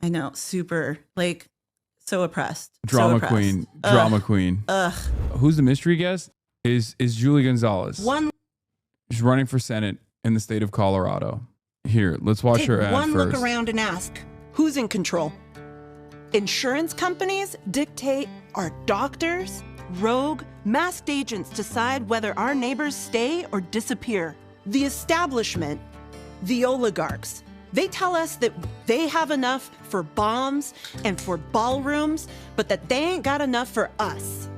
I know. Super, like, so oppressed. Drama so queen. Ugh. Drama queen. Ugh. Who's the mystery guest? Is Julie Gonzalez. She's running for Senate in the state of Colorado. Here, let's watch Take her ad one first. look around and ask, who's in control? Insurance companies dictate our doctors, rogue, masked agents decide whether our neighbors stay or disappear. The establishment, the oligarchs, they tell us that they have enough for bombs and for ballrooms, but that they ain't got enough for us.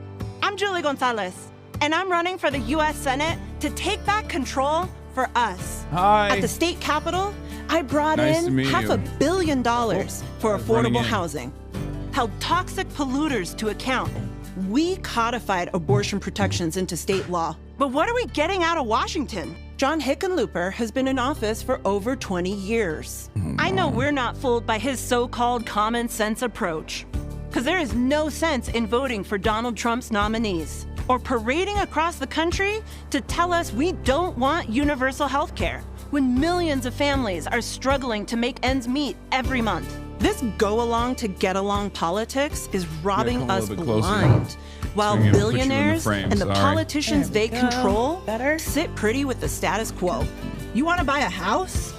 I'm Julie Gonzalez, and I'm running for the U.S. Senate to take back control for us. Hi. At the state capitol, I brought Nice to in meet you. $500 million for running affordable in. housing, held toxic polluters to account. We codified abortion protections into state law. But what are we getting out of Washington? John Hickenlooper has been in office for over 20 years. I know we're not fooled by his so-called common sense approach, because there is no sense in voting for Donald Trump's nominees or parading across the country to tell us we don't want universal health care when millions of families are struggling to make ends meet every month. This go-along to get-along politics is robbing come a us little bit closer. blind, while I'm gonna put you in the billionaires frame, and the sorry. politicians they There we go. control Better? sit pretty with the status quo. You want to buy a house?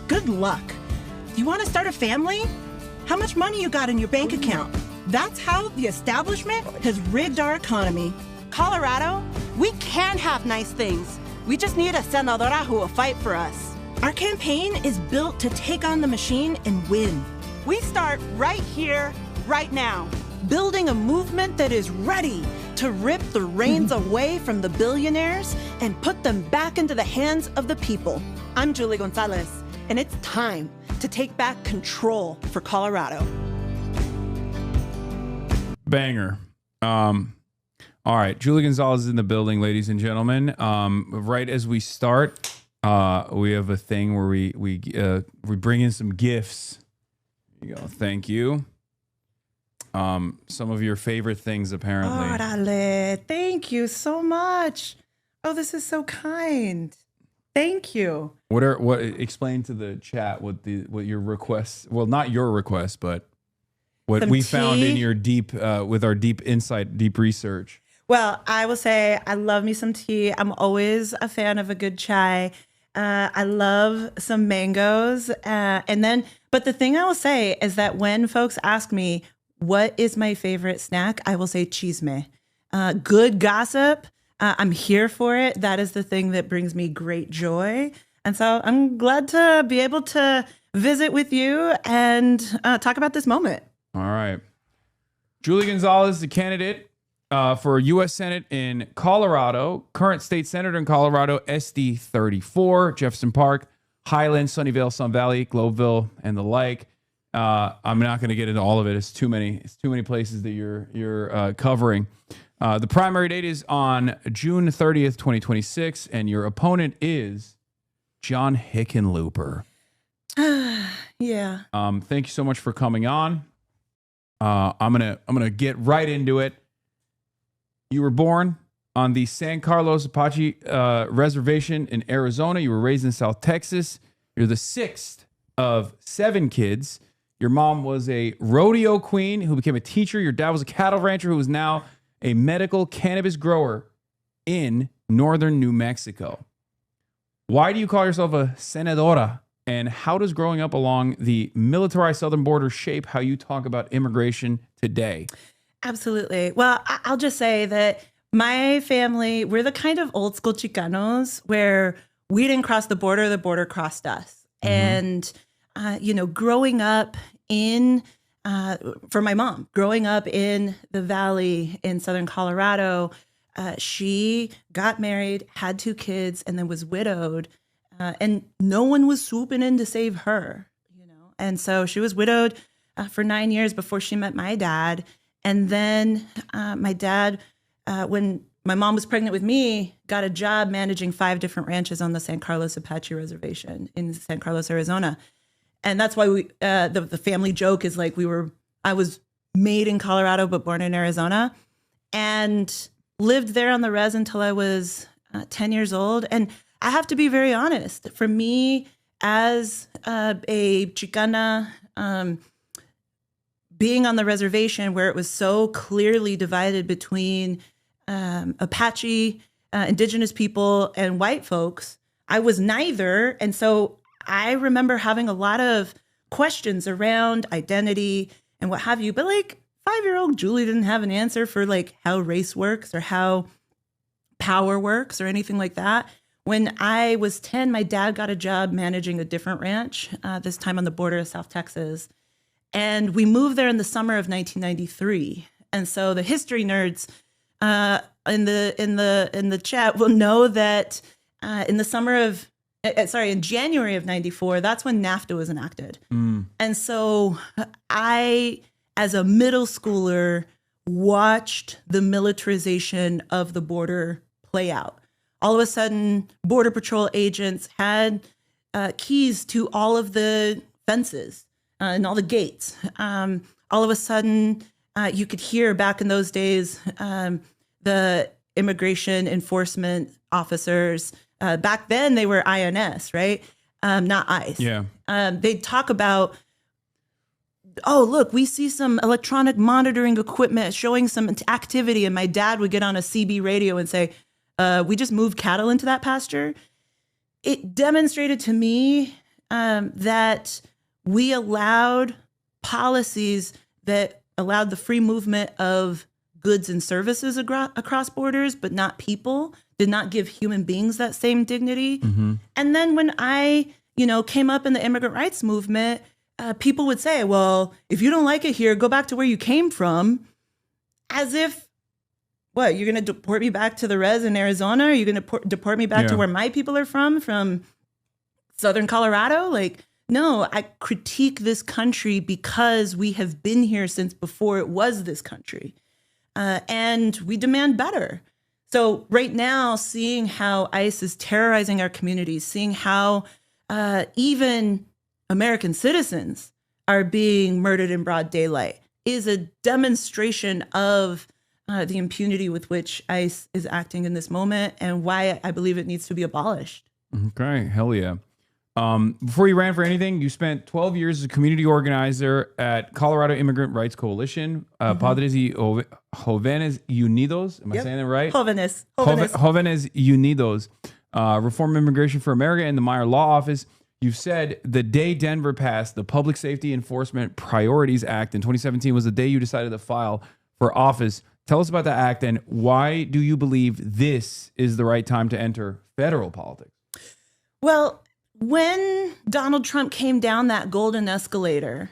Good luck. You want to start a family? How much money you got in your bank account? That's how the establishment has rigged our economy. Colorado, we can have nice things. We just need a senadora who will fight for us. Our campaign is built to take on the machine and win. We start right here, right now, building a movement that is ready to rip the reins away from the billionaires and put them back into the hands of the people. I'm Julie Gonzalez, and it's time to take back control for Colorado. Banger. All right, Julie Gonzalez is in the building, ladies and gentlemen. Right as we start, we have a thing where we bring in some gifts. Here you go. Thank you. Some of your favorite things, apparently. Orale. Thank you so much. Oh, this is so kind. Thank you. What explain to the chat what your requests? Well, not your request, but what Some we found in tea? your deep with our deep insight, deep research. Well, I will say I love me some tea. I'm always a fan of a good chai. I love some mangoes. But the thing I will say is that when folks ask me, what is my favorite snack? I will say chisme. Good gossip. I'm here for it. That is the thing that brings me great joy. And so I'm glad to be able to visit with you and talk about this moment. All right, Julie Gonzalez, the candidate for U.S. Senate in Colorado, current state senator in Colorado, SD 34, Jefferson Park, Highland, Sunnyvale, Sun Valley, Globeville, and the like. I'm not going to get into all of it. It's too many places that you're covering. The primary date is on June 30th, 2026, and your opponent is John Hickenlooper. Yeah. Thank you so much for coming on. I'm gonna get right into it. You were born on the San Carlos Apache Reservation in Arizona. You were raised in South Texas. You're the sixth of 7 kids. Your mom was a rodeo queen who became a teacher. Your dad was a cattle rancher who is now a medical cannabis grower in northern New Mexico. Why do you call yourself a senadora? And how does growing up along the militarized southern border shape how you talk about immigration today? Absolutely. Well, I'll just say that my family, we're the kind of old school Chicanos where we didn't cross the border crossed us. And, growing up for my mom, growing up in the valley in southern Colorado, she got married, had 2 kids, and then was widowed. And no one was swooping in to save her, And so she was widowed for 9 years before she met my dad. And then my dad, when my mom was pregnant with me, got a job managing 5 different ranches on the San Carlos Apache Reservation in San Carlos, Arizona. And that's why the family joke is like I was made in Colorado but born in Arizona, and lived there on the res until I was 10 years old. And I have to be very honest. For me, as a Chicana, being on the reservation where it was so clearly divided between Apache, indigenous people, and white folks, I was neither. And so I remember having a lot of questions around identity and what have you. But like 5-year-old Julie didn't have an answer for like how race works or how power works or anything like that. When I was 10, my dad got a job managing a different ranch, this time on the border of South Texas. And we moved there in the summer of 1993. And so the history nerds in the chat will know that in January of 94, that's when NAFTA was enacted. And so I, as a middle schooler, watched the militarization of the border play out. All of a sudden, Border Patrol agents had keys to all of the fences and all the gates. All of a sudden, you could hear back in those days, the immigration enforcement officers, back then they were INS, right? Not ICE. Yeah. They'd talk about, oh, look, we see some electronic monitoring equipment showing some activity. And my dad would get on a CB radio and say, we just moved cattle into that pasture. It demonstrated to me that we allowed policies that allowed the free movement of goods and services across borders, but not people, did not give human beings that same dignity. And then when I, came up in the immigrant rights movement, people would say, well, if you don't like it here, go back to where you came from. As if, what, you're going to deport me back to the res in Arizona? Are you going to deport me back to where my people are from Southern Colorado? Like, no, I critique this country because we have been here since before it was this country. And we demand better. So right now, seeing how ICE is terrorizing our communities, seeing how even American citizens are being murdered in broad daylight is a demonstration of the impunity with which ICE is acting in this moment and why I believe it needs to be abolished. Okay, hell yeah. Before you ran for anything, you spent 12 years as a community organizer at Colorado Immigrant Rights Coalition, Padres y Jóvenes Unidos. Am I saying that right? Jóvenes Unidos, Reform Immigration for America, and the Meyer Law Office. You've said the day Denver passed the Public Safety Enforcement Priorities Act in 2017 was the day you decided to file for office. Tell us about the act and why do you believe this is the right time to enter federal politics? Well, when Donald Trump came down that golden escalator,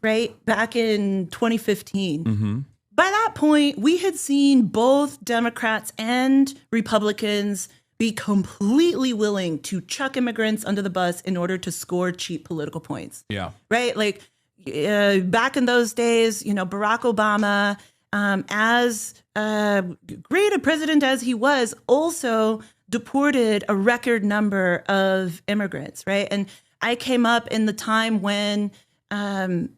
right, back in 2015, by that point, we had seen both Democrats and Republicans be completely willing to chuck immigrants under the bus in order to score cheap political points. Yeah. Right? Like back in those days, Barack Obama, as great a president as he was, also deported a record number of immigrants, right? And I came up in the time when, saying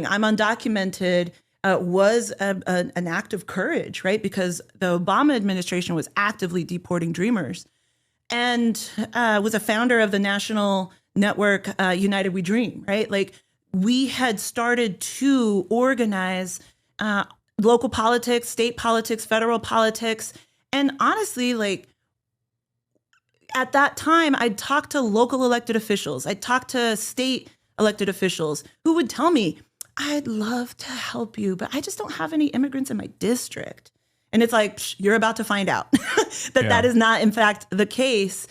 I'm undocumented was an act of courage, right? Because the Obama administration was actively deporting Dreamers and was a founder of the national network United We Dream, right? Like we had started to organize local politics, state politics, federal politics. And honestly, like at that time, I'd talk to local elected officials. I'd talk to state elected officials who would tell me, I'd love to help you, but I just don't have any immigrants in my district. And it's like, you're about to find out that is not, in fact, the case.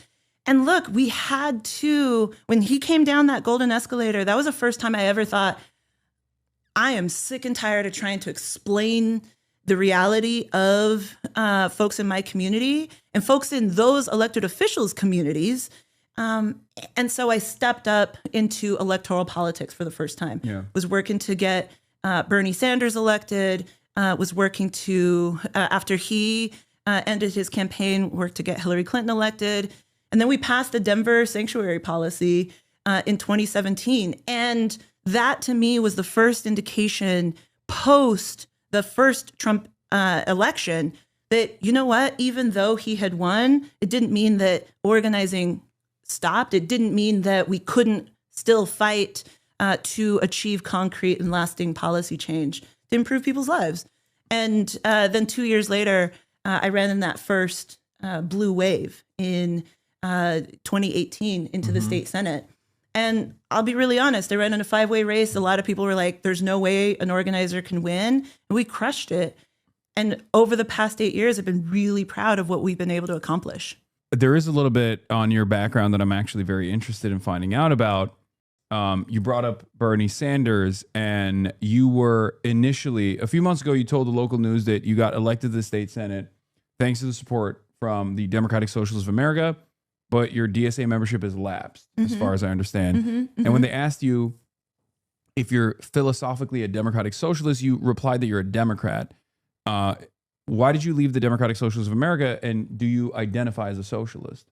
And look, we had to, when he came down that golden escalator, that was the first time I ever thought, I am sick and tired of trying to explain the reality of folks in my community and folks in those elected officials' communities. And so I stepped up into electoral politics for the first time. Was working to get Bernie Sanders elected, was working to, after he ended his campaign, worked to get Hillary Clinton elected. And then we passed the Denver sanctuary policy in 2017. And that to me was the first indication post the first Trump election that, you know what, even though he had won, it didn't mean that organizing stopped. It didn't mean that we couldn't still fight to achieve concrete and lasting policy change to improve people's lives. And then 2 years later, I ran in that first blue wave in 2018 into the state Senate. And I'll be really honest, I ran in a 5-way race. A lot of people were like, there's no way an organizer can win. And we crushed it. And over the past 8 years, I've been really proud of what we've been able to accomplish. There is a little bit on your background that I'm actually very interested in finding out about. You brought up Bernie Sanders, and you were initially, a few months ago, you told the local news that you got elected to the state Senate thanks to the support from the Democratic Socialists of America, but your DSA membership has lapsed, as far as I understand. And when they asked you if you're philosophically a Democratic Socialist, you replied that you're a Democrat. Why did you leave the Democratic Socialists of America, and do you identify as a socialist?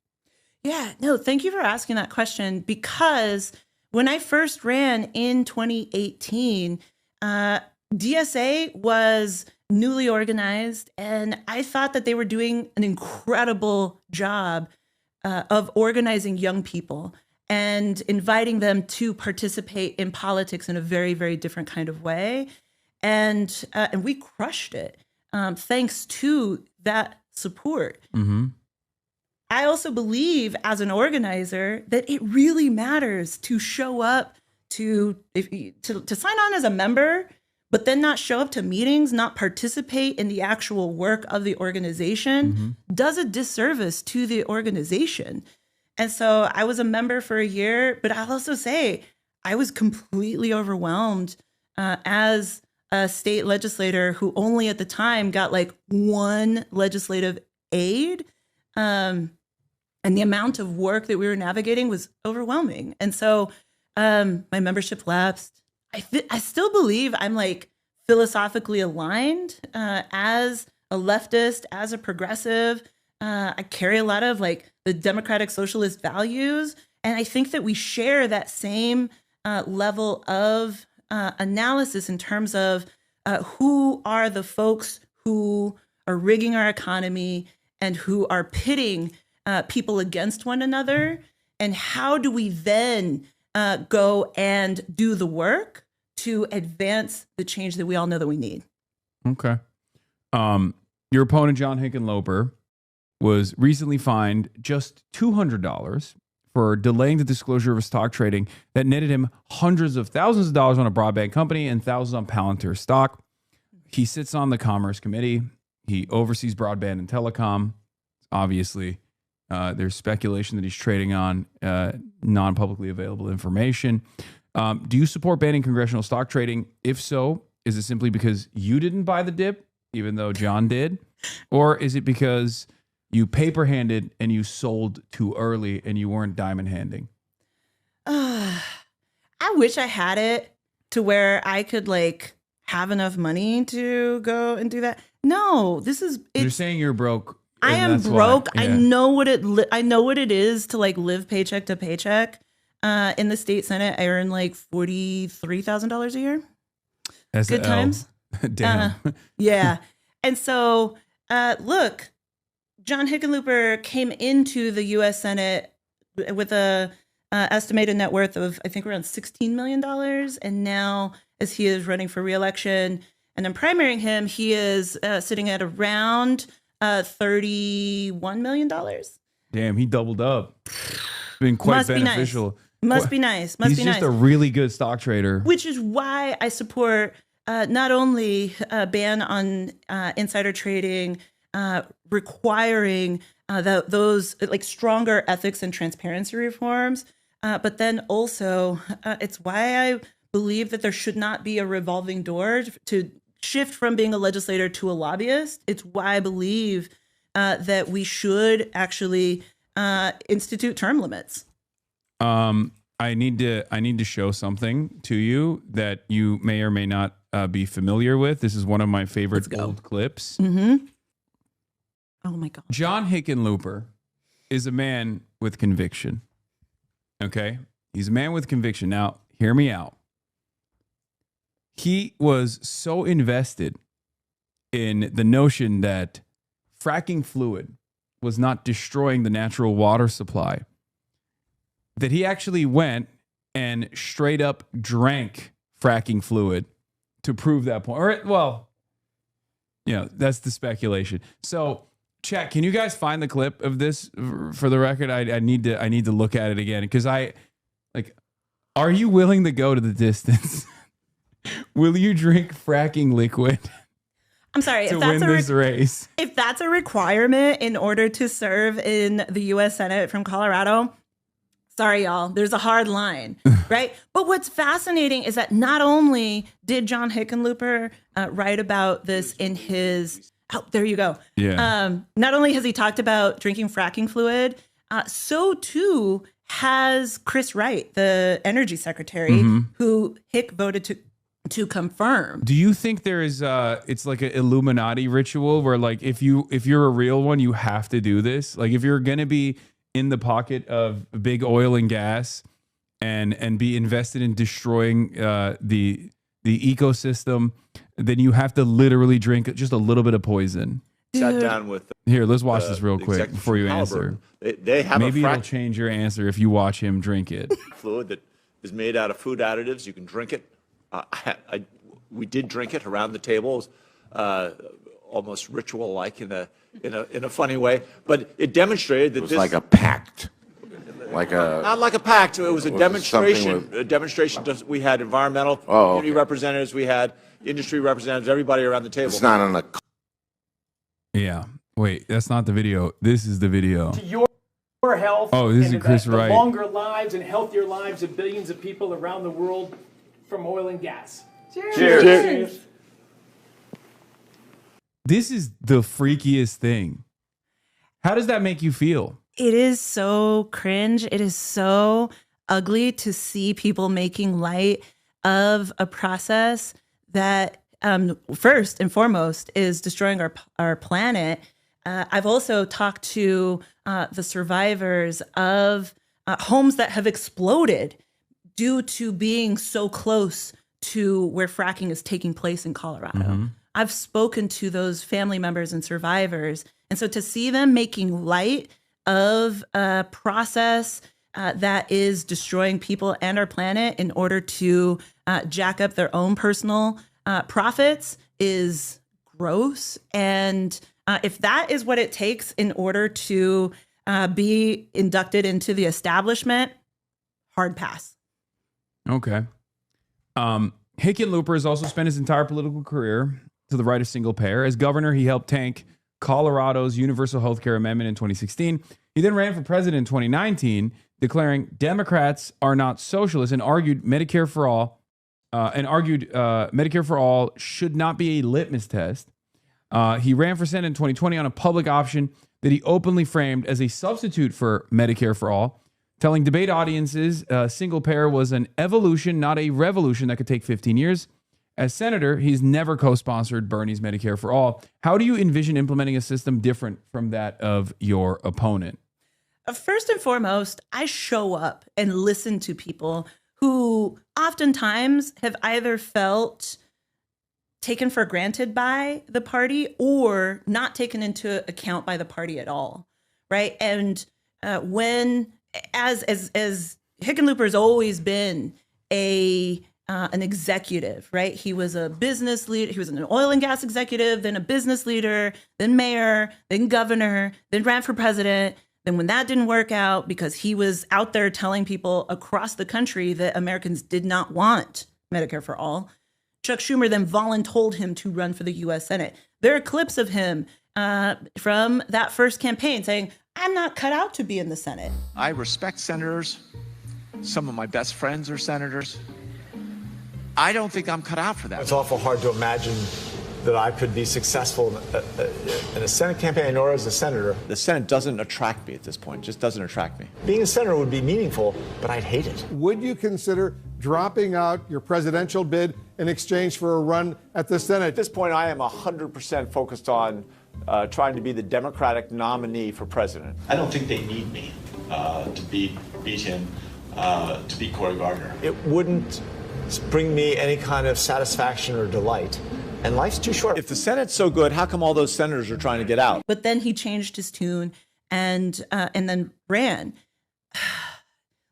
Yeah, no, thank you for asking that question, because when I first ran in 2018, DSA was newly organized, and I thought that they were doing an incredible job of organizing young people and inviting them to participate in politics in a very, very different kind of way. And we crushed it thanks to that support. I also believe as an organizer that it really matters to show up to sign on as a member, but then not show up to meetings, not participate in the actual work of the organization, does a disservice to the organization. And so I was a member for a year, but I'll also say I was completely overwhelmed as a state legislator who only at the time got like one legislative aid. And the amount of work that we were navigating was overwhelming. And so my membership lapsed. I still believe I'm like philosophically aligned as a leftist, as a progressive. I carry a lot of like the democratic socialist values. And I think that we share that same level of analysis in terms of who are the folks who are rigging our economy and who are pitting people against one another, and how do we then go and do the work to advance the change that we all know that we need. Okay. Your opponent, John Hickenlooper, was recently fined just $200 for delaying the disclosure of his stock trading that netted him hundreds of thousands of dollars on a broadband company and thousands on Palantir stock. He sits on the Commerce Committee. He oversees broadband and telecom. Obviously, there's speculation that he's trading on non-publicly available information. Do you support banning congressional stock trading? If so, is it simply because you didn't buy the dip, even though John did? Or is it because you paper-handed and you sold too early and you weren't diamond-handing? I wish I had it to where I could like have enough money to go and do that. No, You're saying you're broke. I am broke. Yeah. I know what it is to like live paycheck to paycheck. In the state Senate, I earn like $43,000 a year. That's good times. Damn. Yeah. And so, look, John Hickenlooper came into the U.S. Senate with a estimated net worth of, I think, around $16 million. And now, as he is running for re-election and I'm primarying him, he is sitting at around $31 million. Damn, he doubled up. Been quite beneficial. Must be nice. He's just a really good stock trader. Which is why I support not only a ban on insider trading, requiring those like stronger ethics and transparency reforms, but then also it's why I believe that there should not be a revolving door to shift from being a legislator to a lobbyist. It's why I believe that we should actually institute term limits. I need to show something to you that you may or may not be familiar with. This is one of my favorite old clips. Mm-hmm. Oh my God. John Hickenlooper is a man with conviction. Okay? He's a man with conviction. Now, hear me out. He was so invested in the notion that fracking fluid was not destroying the natural water supply that he actually went and straight up drank fracking fluid to prove that point. Or, well, that's the speculation. So, chat, can you guys find the clip of this for the record? I need to look at it again because are you willing to go to the distance? Will you drink fracking liquid? I'm sorry, to win this race? If that's a requirement in order to serve in the U.S. Senate from Colorado, sorry, y'all, there's a hard line, right? But what's fascinating is that not only did John Hickenlooper write about this in his, there you go. Yeah. Not only has he talked about drinking fracking fluid, so too has Chris Wright, the energy secretary, who Hick voted to confirm. Do you think there is it's like an Illuminati ritual where like if you're a real one, you have to do this? Like if you're gonna be in the pocket of big oil and gas and be invested in destroying the ecosystem, then you have to literally drink just a little bit of poison. Sat down with here, let's watch this real quick before you answer. They have maybe it'll change your answer if you watch him drink it. Fluid that is made out of food additives. You can drink it. We did drink it around the table, almost ritual-like in a funny way. But it demonstrated that it was like a pact, not like a pact. It was a demonstration. A demonstration. We had environmental community representatives. We had industry representatives. Everybody around the table. It's not on a. Yeah. Wait, that's not the video. This is the video. To your health. Oh, this is Chris Wright. Longer lives and healthier lives of billions of people around the world from oil and gas. Cheers. Cheers. This is the freakiest thing. How does that make you feel? It is so cringe. It is so ugly to see people making light of a process that first and foremost is destroying our planet. I've also talked to the survivors of homes that have exploded due to being so close to where fracking is taking place in Colorado. I've spoken to those family members and survivors. And so to see them making light of a process that is destroying people and our planet in order to jack up their own personal profits is gross. And if that is what it takes in order to be inducted into the establishment, hard pass. Okay. Hickenlooper has also spent his entire political career to the right of single payer. As governor, he helped tank Colorado's universal health care amendment in 2016. He then ran for president in 2019, declaring Democrats are not socialists and argued Medicare for all should not be a litmus test. He ran for Senate in 2020 on a public option that he openly framed as a substitute for Medicare for all, telling debate audiences single payer was an evolution, not a revolution that could take 15 years. As senator, he's never co-sponsored Bernie's Medicare for all. How do you envision implementing a system different from that of your opponent? First and foremost, I show up and listen to people who oftentimes have either felt taken for granted by the party or not taken into account by the party at all, right? And as Hickenlooper's always been an executive, right? He was a business leader. He was an oil and gas executive, then a business leader, then mayor, then governor, then ran for president. Then when that didn't work out because he was out there telling people across the country that Americans did not want Medicare for all, Chuck Schumer then voluntold him to run for the U.S. Senate. There are clips of him from that first campaign saying, I'm not cut out to be in the Senate. I respect senators. Some of my best friends are senators. I don't think I'm cut out for that. It's awful hard to imagine that I could be successful in a Senate campaign nor as a senator. The Senate doesn't attract me at this point. It just doesn't attract me. Being a senator would be meaningful, but I'd hate it. Would you consider dropping out your presidential bid in exchange for a run at the Senate? At this point, I am 100% focused on trying to be the Democratic nominee for president. I don't think they need me to beat him, to beat Cory Gardner. It wouldn't bring me any kind of satisfaction or delight. And life's too short. If the Senate's so good, how come all those senators are trying to get out? But then he changed his tune and then ran.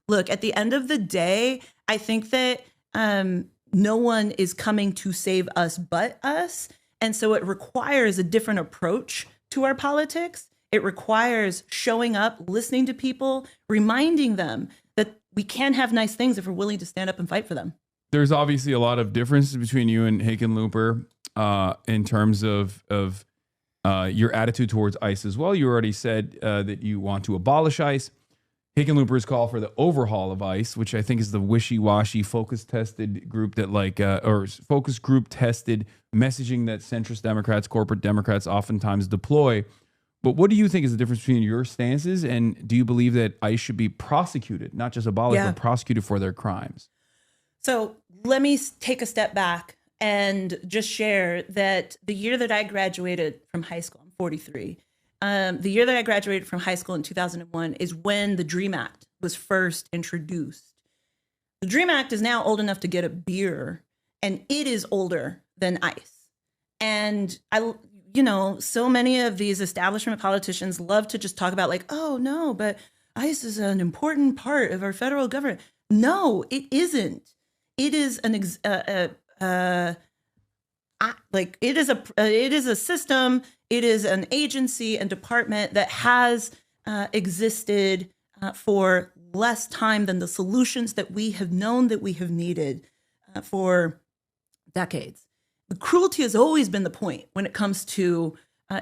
Look, at the end of the day, I think that no one is coming to save us but us. And so it requires a different approach to our politics. It requires showing up, listening to people, reminding them that we can have nice things if we're willing to stand up and fight for them. There's obviously a lot of differences between you and Hickenlooper in terms of your attitude towards ICE as well. You already said that you want to abolish ICE. Hickenlooper's call for the overhaul of ICE, which I think is the wishy-washy focus tested group that or focus group tested messaging that centrist Democrats, corporate Democrats oftentimes deploy. But what do you think is the difference between your stances? And do you believe that ICE should be prosecuted, not just abolished, but prosecuted for their crimes? So let me take a step back and just share that the year that I graduated from high school, I'm 43, the year that I graduated from high school in 2001 is when the DREAM Act was first introduced. The DREAM Act is now old enough to get a beer, and it is older than ICE. And so many of these establishment politicians love to just talk about like, oh no, but ICE is an important part of our federal government. No, it isn't. It is it is a system. It is an agency and department that has existed for less time than the solutions that we have known that we have needed for decades. The cruelty has always been the point when it comes to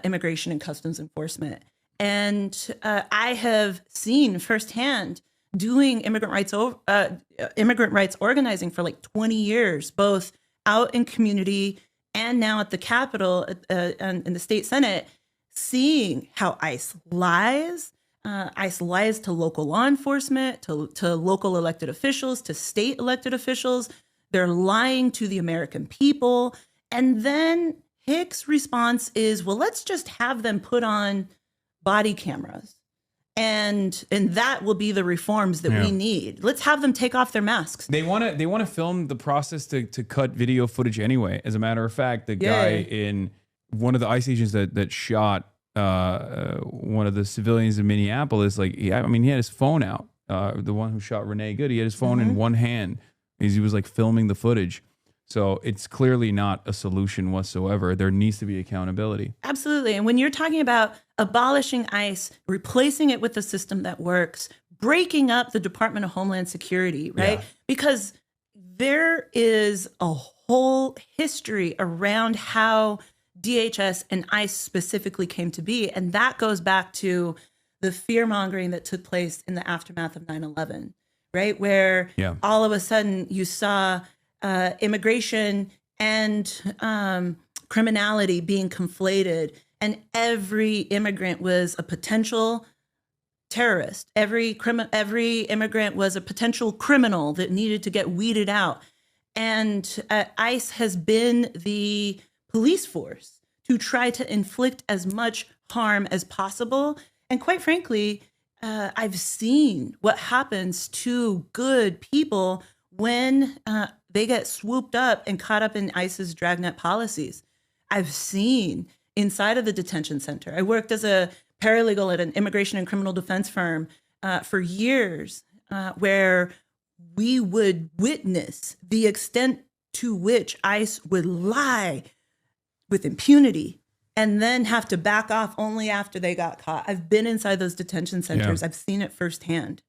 immigration and customs enforcement. And I have seen firsthand doing immigrant rights organizing for like 20 years, both out in community and now at the Capitol and in the state Senate, seeing how ICE lies. ICE lies to local law enforcement, to local elected officials, to state elected officials. They're lying to the American people. And then Hick's response is, well, let's just have them put on body cameras. And that will be the reforms that we need. Let's have them take off their masks. They want to film the process to cut video footage anyway. As a matter of fact, the guy in one of the ICE agents that shot one of the civilians in Minneapolis, he had his phone out. The one who shot Renee Good, he had his phone in one hand as he was filming the footage. So it's clearly not a solution whatsoever. There needs to be accountability. Absolutely. And when you're talking about abolishing ICE, replacing it with a system that works, breaking up the Department of Homeland Security, right? Yeah. Because there is a whole history around how DHS and ICE specifically came to be. And that goes back to the fear mongering that took place in the aftermath of 9/11, right? Where all of a sudden you saw immigration and criminality being conflated, and every immigrant was a potential terrorist. Every immigrant was a potential criminal that needed to get weeded out. And ICE has been the police force to try to inflict as much harm as possible. And quite frankly, I've seen what happens to good people when they get swooped up and caught up in ICE's dragnet policies. I've seen inside of the detention center. I worked as a paralegal at an immigration and criminal defense firm for years, where we would witness the extent to which ICE would lie with impunity and then have to back off only after they got caught. I've been inside those detention centers. I've seen it firsthand.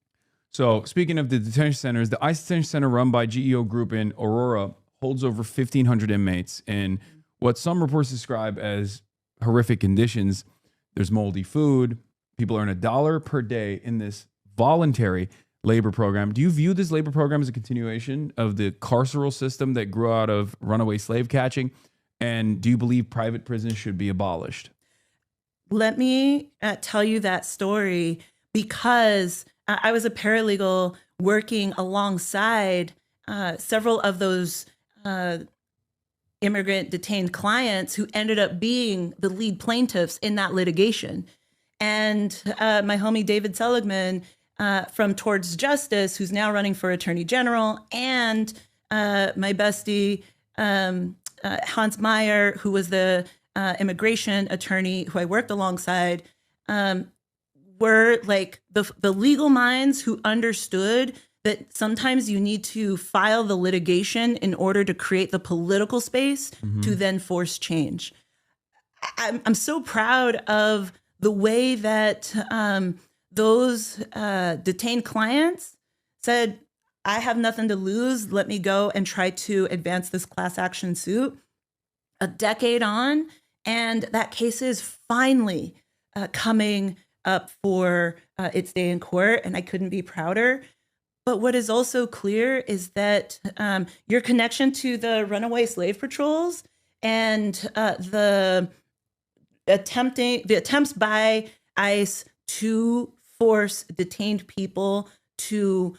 So speaking of the detention centers, the ICE detention center run by GEO Group in Aurora holds over 1,500 inmates in what some reports describe as horrific conditions. There's moldy food. People earn $1 per day in this voluntary labor program. Do you view this labor program as a continuation of the carceral system that grew out of runaway slave catching? And do you believe private prisons should be abolished? Let me tell you that story because I was a paralegal working alongside several of those immigrant detained clients who ended up being the lead plaintiffs in that litigation. And my homie David Seligman from Towards Justice, who's now running for Attorney General, and my bestie Hans Meyer, who was the immigration attorney who I worked alongside, were like the legal minds who understood that sometimes you need to file the litigation in order to create the political space to then force change. I'm so proud of the way that those detained clients said, I have nothing to lose. Let me go and try to advance this class action suit. A decade on, and that case is finally coming up for its day in court, and I couldn't be prouder. But what is also clear is that your connection to the runaway slave patrols and the attempts by ICE to force detained people to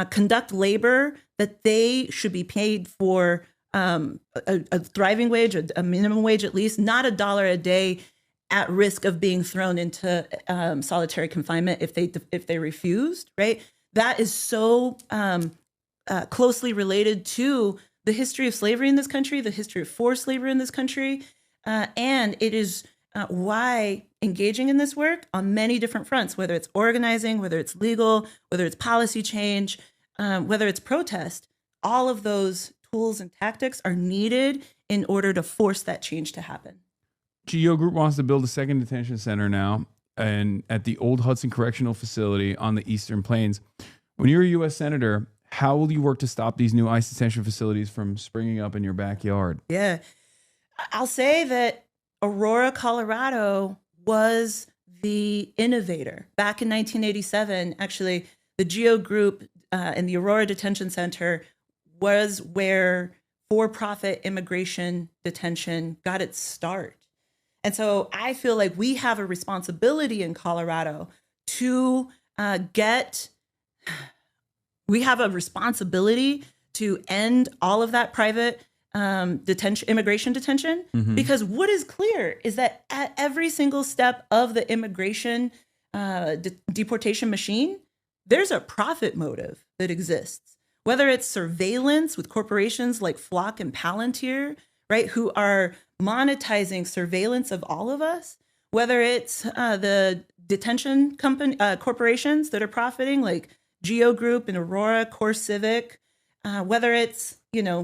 conduct labor that they should be paid for a thriving wage, a minimum wage at least, not $1 a day, at risk of being thrown into solitary confinement if they refused. Right, that is so closely related to the history of slavery in this country, the history of forced labor in this country, and it is why engaging in this work on many different fronts, whether it's organizing, whether it's legal, whether it's policy change, whether it's protest, all of those tools and tactics are needed in order to force that change to happen. GEO Group wants to build a second detention center now and at the old Hudson Correctional Facility on the Eastern Plains. When you're a U.S. Senator, how will you work to stop these new ICE detention facilities from springing up in your backyard? Yeah, I'll say that Aurora, Colorado was the innovator. Back in 1987, actually, the GEO Group and the Aurora Detention Center was where for-profit immigration detention got its start. And so I feel like we have a responsibility in Colorado to end all of that private immigration detention, because what is clear is that at every single step of the immigration deportation machine, there's a profit motive that exists. Whether it's surveillance with corporations like Flock and Palantir, right, who are monetizing surveillance of all of us, whether it's the detention corporations that are profiting like GEO Group and Aurora, Core Civic, whether it's,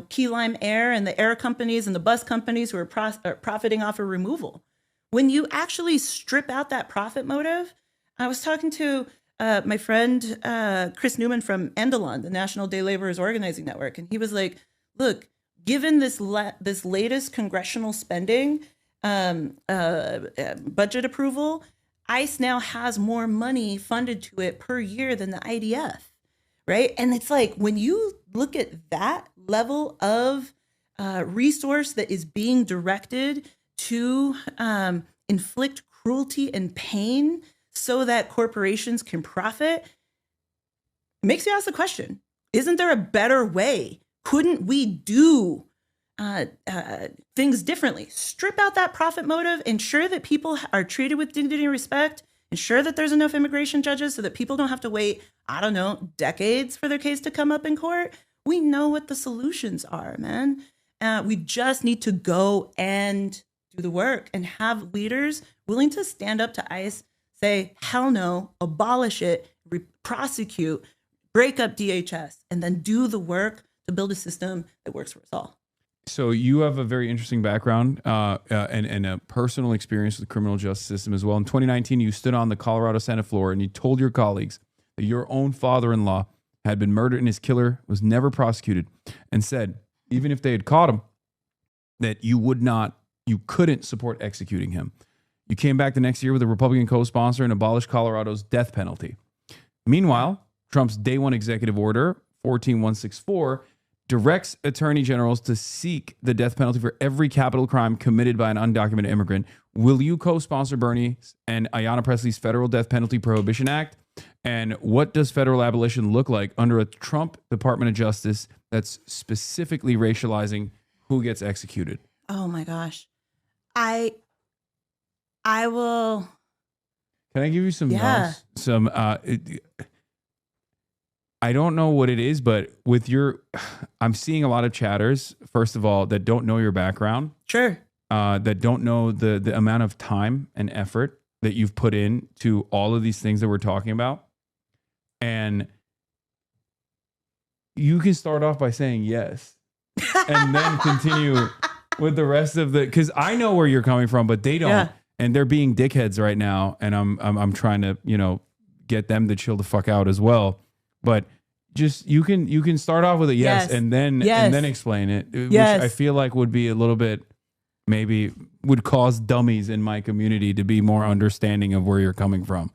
Key Lime Air and the air companies and the bus companies who are profiting off of removal. When you actually strip out that profit motive, I was talking to my friend Chris Newman from Endelon, the National Day Laborers Organizing Network, and he was like, look, given this latest congressional spending budget approval, ICE now has more money funded to it per year than the IDF, right? And it's like, when you look at that level of resource that is being directed to inflict cruelty and pain so that corporations can profit, it makes you ask the question, isn't there a better way? Couldn't we do things differently? Strip out that profit motive, ensure that people are treated with dignity and respect, ensure that there's enough immigration judges so that people don't have to wait, decades for their case to come up in court. We know what the solutions are, man. We just need to go and do the work and have leaders willing to stand up to ICE, say, hell no, abolish it, prosecute, break up DHS, and then do the work to build a system that works for us all. So you have a very interesting background and a personal experience with the criminal justice system as well. In 2019, you stood on the Colorado Senate floor and you told your colleagues that your own father-in-law had been murdered and his killer was never prosecuted, and said, even if they had caught him, that you couldn't support executing him. You came back the next year with a Republican co-sponsor and abolished Colorado's death penalty. Meanwhile, Trump's day one executive order, 14164, directs attorney generals to seek the death penalty for every capital crime committed by an undocumented immigrant. Will you co-sponsor Bernie and Ayanna Pressley's federal death penalty prohibition act? And what does federal abolition look like under a Trump Department of Justice that's specifically racializing who gets executed? Oh my gosh. I will. Can I give you some notes? I don't know what it is, but I'm seeing a lot of chatters, first of all, that don't know your background. Sure. That don't know the amount of time and effort that you've put in to all of these things that we're talking about. And you can start off by saying yes and then continue with the rest of the, because I know where you're coming from, but they don't. Yeah. And they're being dickheads right now. And I'm trying to, get them to chill the fuck out as well. But just, you can start off with a yes, and then explain it, which I feel like would be a little bit, maybe would cause dummies in my community to be more understanding of where you're coming from.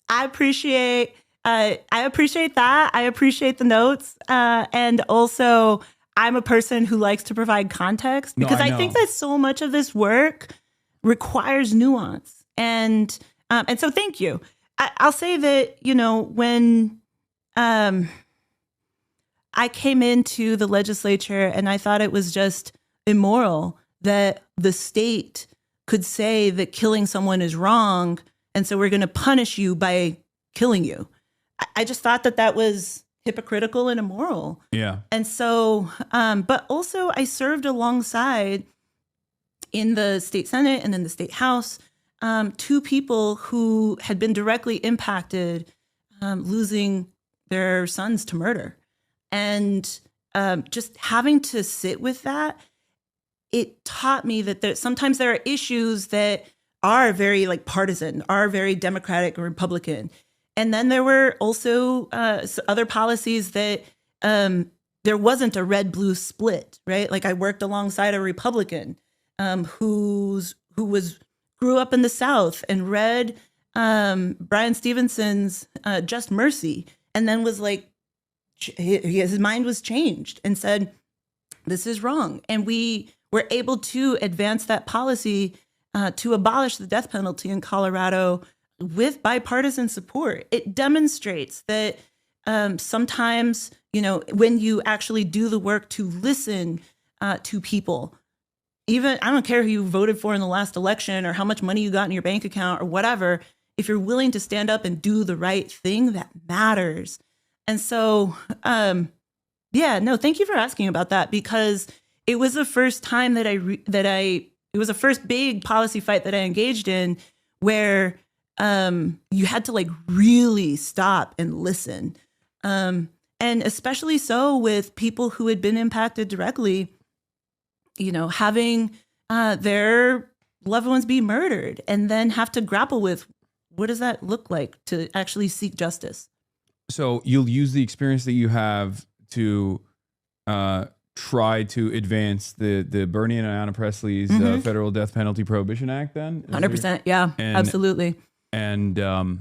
I appreciate that. I appreciate the notes. And also, I'm a person who likes to provide context because I think that so much of this work requires nuance. And so thank you. I'll say that, when I came into the legislature and I thought it was just immoral that the state could say that killing someone is wrong, and so we're going to punish you by killing you. I just thought that was hypocritical and immoral. Yeah. And so, but also I served alongside in the state Senate and in the state House, two people who had been directly impacted losing their sons to murder. And just having to sit with that, it taught me that sometimes there are issues that are very partisan, are very Democratic or Republican. And then there were also other policies that there wasn't a red-blue split, right? Like I worked alongside a Republican who grew up in the South and read Brian Stevenson's Just Mercy, and then was his mind was changed and said, this is wrong. And we were able to advance that policy to abolish the death penalty in Colorado with bipartisan support. It demonstrates that sometimes, when you actually do the work to listen to people, even I don't care who you voted for in the last election or how much money you got in your bank account or whatever, if you're willing to stand up and do the right thing, that matters. And so, thank you for asking about that, because it was the first time that it was the first big policy fight that I engaged in where you had to really stop and listen. And especially so with people who had been impacted directly, having their loved ones be murdered and then have to grapple with what does that look like to actually seek justice. So you'll use the experience that you have to try to advance the Bernie and Ayanna Presley's federal death penalty prohibition act then? 100%. Yeah, absolutely. And the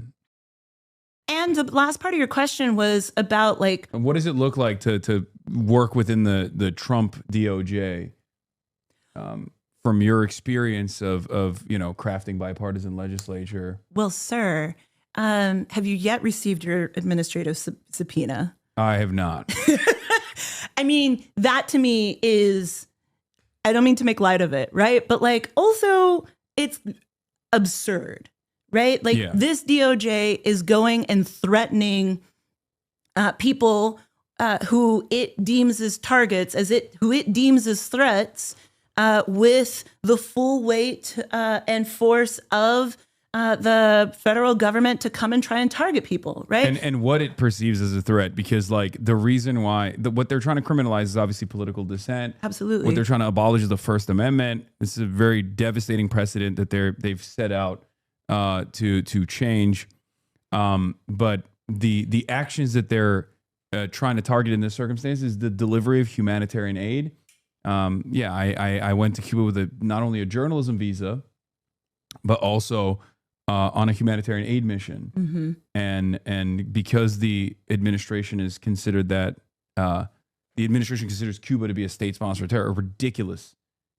last part of your question was about what does it look like to work within the Trump DOJ from your experience of crafting bipartisan legislature? Well, sir, have you yet received your administrative subpoena? I have not. I mean, that to me is, I don't mean to make light of it, right? But also it's absurd, right? This DOJ is going and threatening people who it deems as targets, who it deems as threats, with the full weight and force of the federal government to come and try and target people, right? And what it perceives as a threat, because the reason why what they're trying to criminalize is obviously political dissent. Absolutely. What they're trying to abolish is the First Amendment. This is a very devastating precedent that they've set out to change. But the actions that they're trying to target in this circumstance is the delivery of humanitarian aid. I went to Cuba with not only a journalism visa, but also on a humanitarian aid mission. Mm-hmm. And because the administration is considered the administration considers Cuba to be a state sponsor of terror, a ridiculous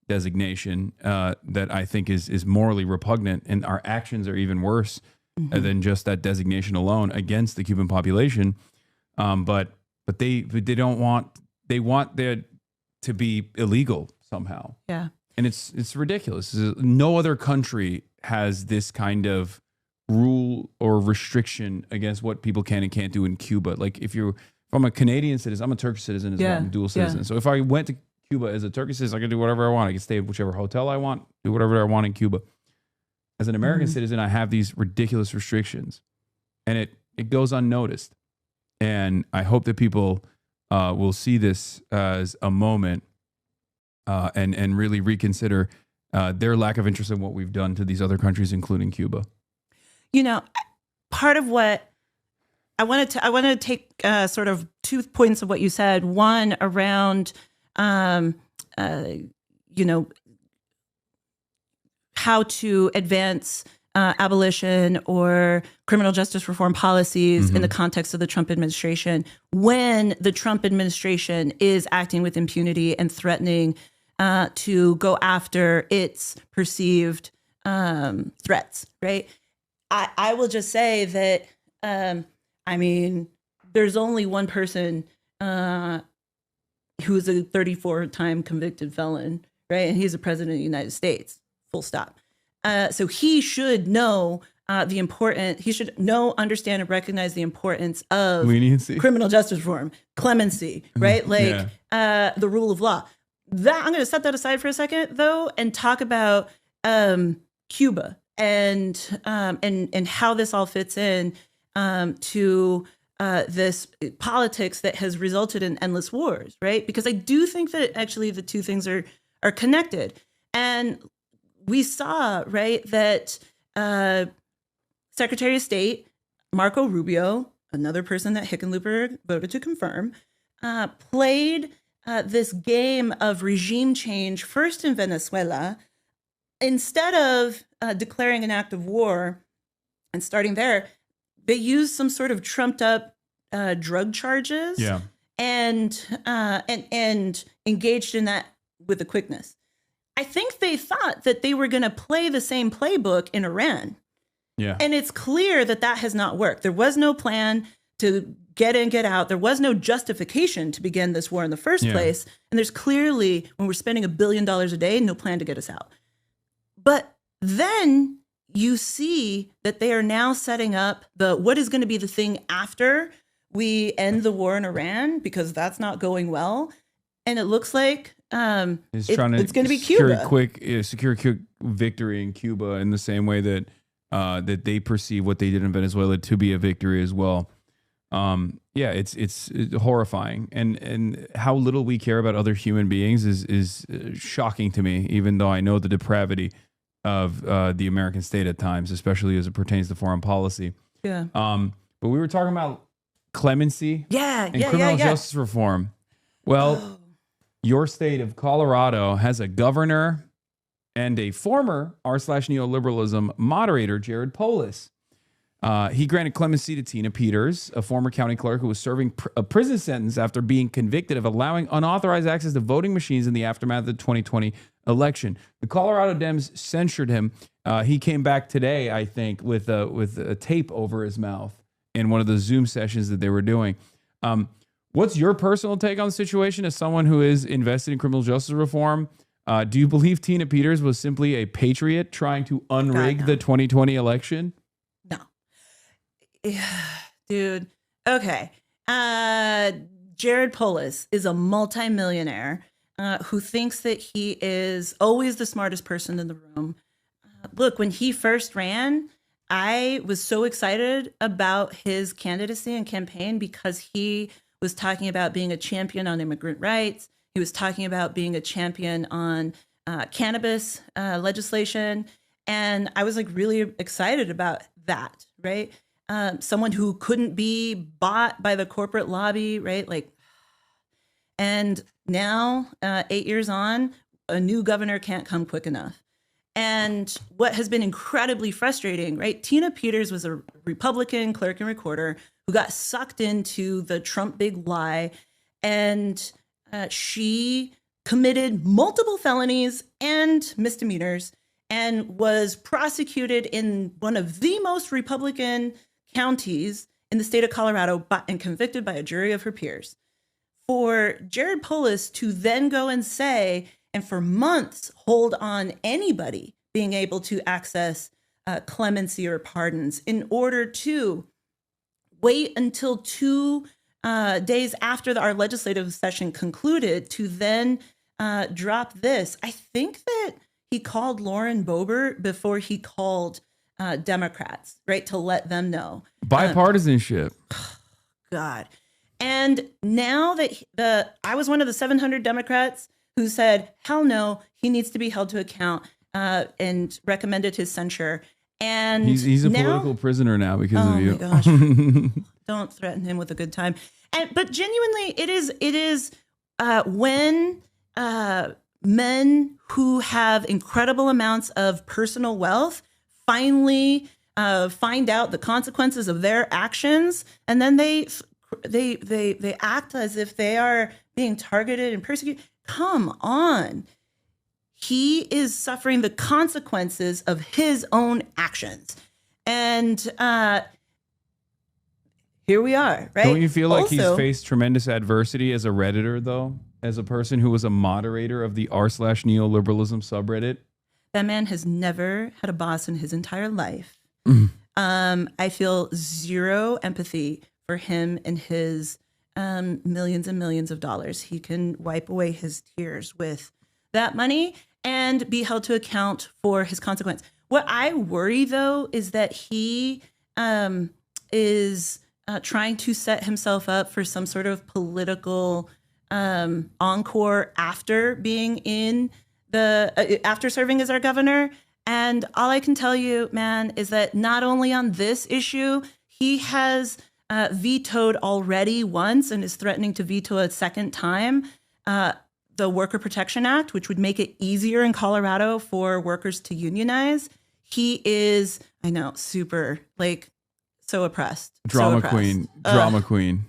designation that I think is morally repugnant, and our actions are even worse than just that designation alone against the Cuban population. But they want there to be illegal somehow. Yeah. And it's ridiculous. No other country has this kind of rule or restriction against what people can and can't do in Cuba. If I'm a Canadian citizen, I'm a Turkish citizen as well. I'm a dual citizen. So if I went to Cuba as a Turkish citizen, I could do whatever I want. I could stay at whichever hotel I want, do whatever I want in Cuba. As an American citizen, I have these ridiculous restrictions, and it goes unnoticed. And I hope that people will see this as a moment and really reconsider their lack of interest in what we've done to these other countries, including Cuba. You know, part of what I wanted to take sort of 2 points of what you said. One around, how to advance abolition or criminal justice reform policies in the context of the Trump administration when the Trump administration is acting with impunity and threatening to go after its perceived threats, right? I will just say that, there's only one person who's a 34-time convicted felon, right? And he's the president of the United States, full stop. So he should know he should know, understand, and recognize the importance of leniency, criminal justice reform, clemency, right? The rule of law. That I'm going to set that aside for a second, though, and talk about Cuba and how this all fits in to this politics that has resulted in endless wars, right? Because I do think that actually the two things are connected. And we saw, right, that Secretary of State Marco Rubio, another person that Hickenlooper voted to confirm, played this game of regime change first in Venezuela. Instead of declaring an act of war and starting there, they used some sort of trumped up drug charges and engaged in that with a quickness. I think they thought that they were going to play the same playbook in Iran. Yeah. And it's clear that that has not worked. There was no plan to get in, get out. There was no justification to begin this war in the first place. And there's clearly, when we're spending $1 billion a day, no plan to get us out. But then you see that they are now setting up what is going to be the thing after we end the war in Iran, because that's not going well. And it looks like it's going to be Cuba. Secure a quick victory in Cuba in the same way that that they perceive what they did in Venezuela to be a victory as well. It's horrifying, and how little we care about other human beings is shocking to me. Even though I know the depravity of the American state at times, especially as it pertains to foreign policy. Yeah. But we were talking about clemency. And criminal justice reform. Well. Your state of Colorado has a governor and a former r/neoliberalism moderator, Jared Polis. He granted clemency to Tina Peters, a former county clerk who was serving a prison sentence after being convicted of allowing unauthorized access to voting machines in the aftermath of the 2020 election. The Colorado Dems censured him. He came back today, I think, with a tape over his mouth in one of the Zoom sessions that they were doing. What's your personal take on the situation as someone who is invested in criminal justice reform? Do you believe Tina Peters was simply a patriot trying to unrig the 2020 election? No. Dude. Okay. Jared Polis is a multimillionaire who thinks that he is always the smartest person in the room. Look, when he first ran, I was so excited about his candidacy and campaign because he was talking about being a champion on immigrant rights. He was talking about being a champion on cannabis legislation. And I was like really excited about that, right? Someone who couldn't be bought by the corporate lobby, right? And now, 8 years on, a new governor can't come quick enough. And what has been incredibly frustrating, right? Tina Peters was a Republican clerk and recorder who got sucked into the Trump big lie. And she committed multiple felonies and misdemeanors and was prosecuted in one of the most Republican counties in the state of Colorado and convicted by a jury of her peers. For Jared Polis to then go and say, and for months hold on anybody being able to access clemency or pardons in order to wait until 2 days after our legislative session concluded to then drop this. I think that he called Lauren Boebert before he called Democrats, right, to let them know. Bipartisanship. God. And now that I was one of the 700 Democrats who said, hell no, he needs to be held to account and recommended his censure. And he's a now, political prisoner now because of you. Oh my gosh. Don't threaten him with a good time. But genuinely, it is when men who have incredible amounts of personal wealth finally find out the consequences of their actions, and then they act as if they are being targeted and persecuted. Come on. He is suffering the consequences of his own actions. And here we are, right? Don't you feel like he's Also, faced tremendous adversity as a Redditor, though? As a person who was a moderator of the r/neoliberalism subreddit? that man has never had a boss in his entire life. I feel zero empathy for him and his millions and millions of dollars. He can wipe away his tears with that money and be held to account for his consequence. What I worry, though, is that he is trying to set himself up for some sort of political encore after being in after serving as our governor. And all I can tell you, man, is that not only on this issue, he has vetoed already once and is threatening to veto a second time the Worker Protection Act, which would make it easier in Colorado for workers to unionize. He is, I know, super, so oppressed. Drama so queen. Ugh. Drama queen.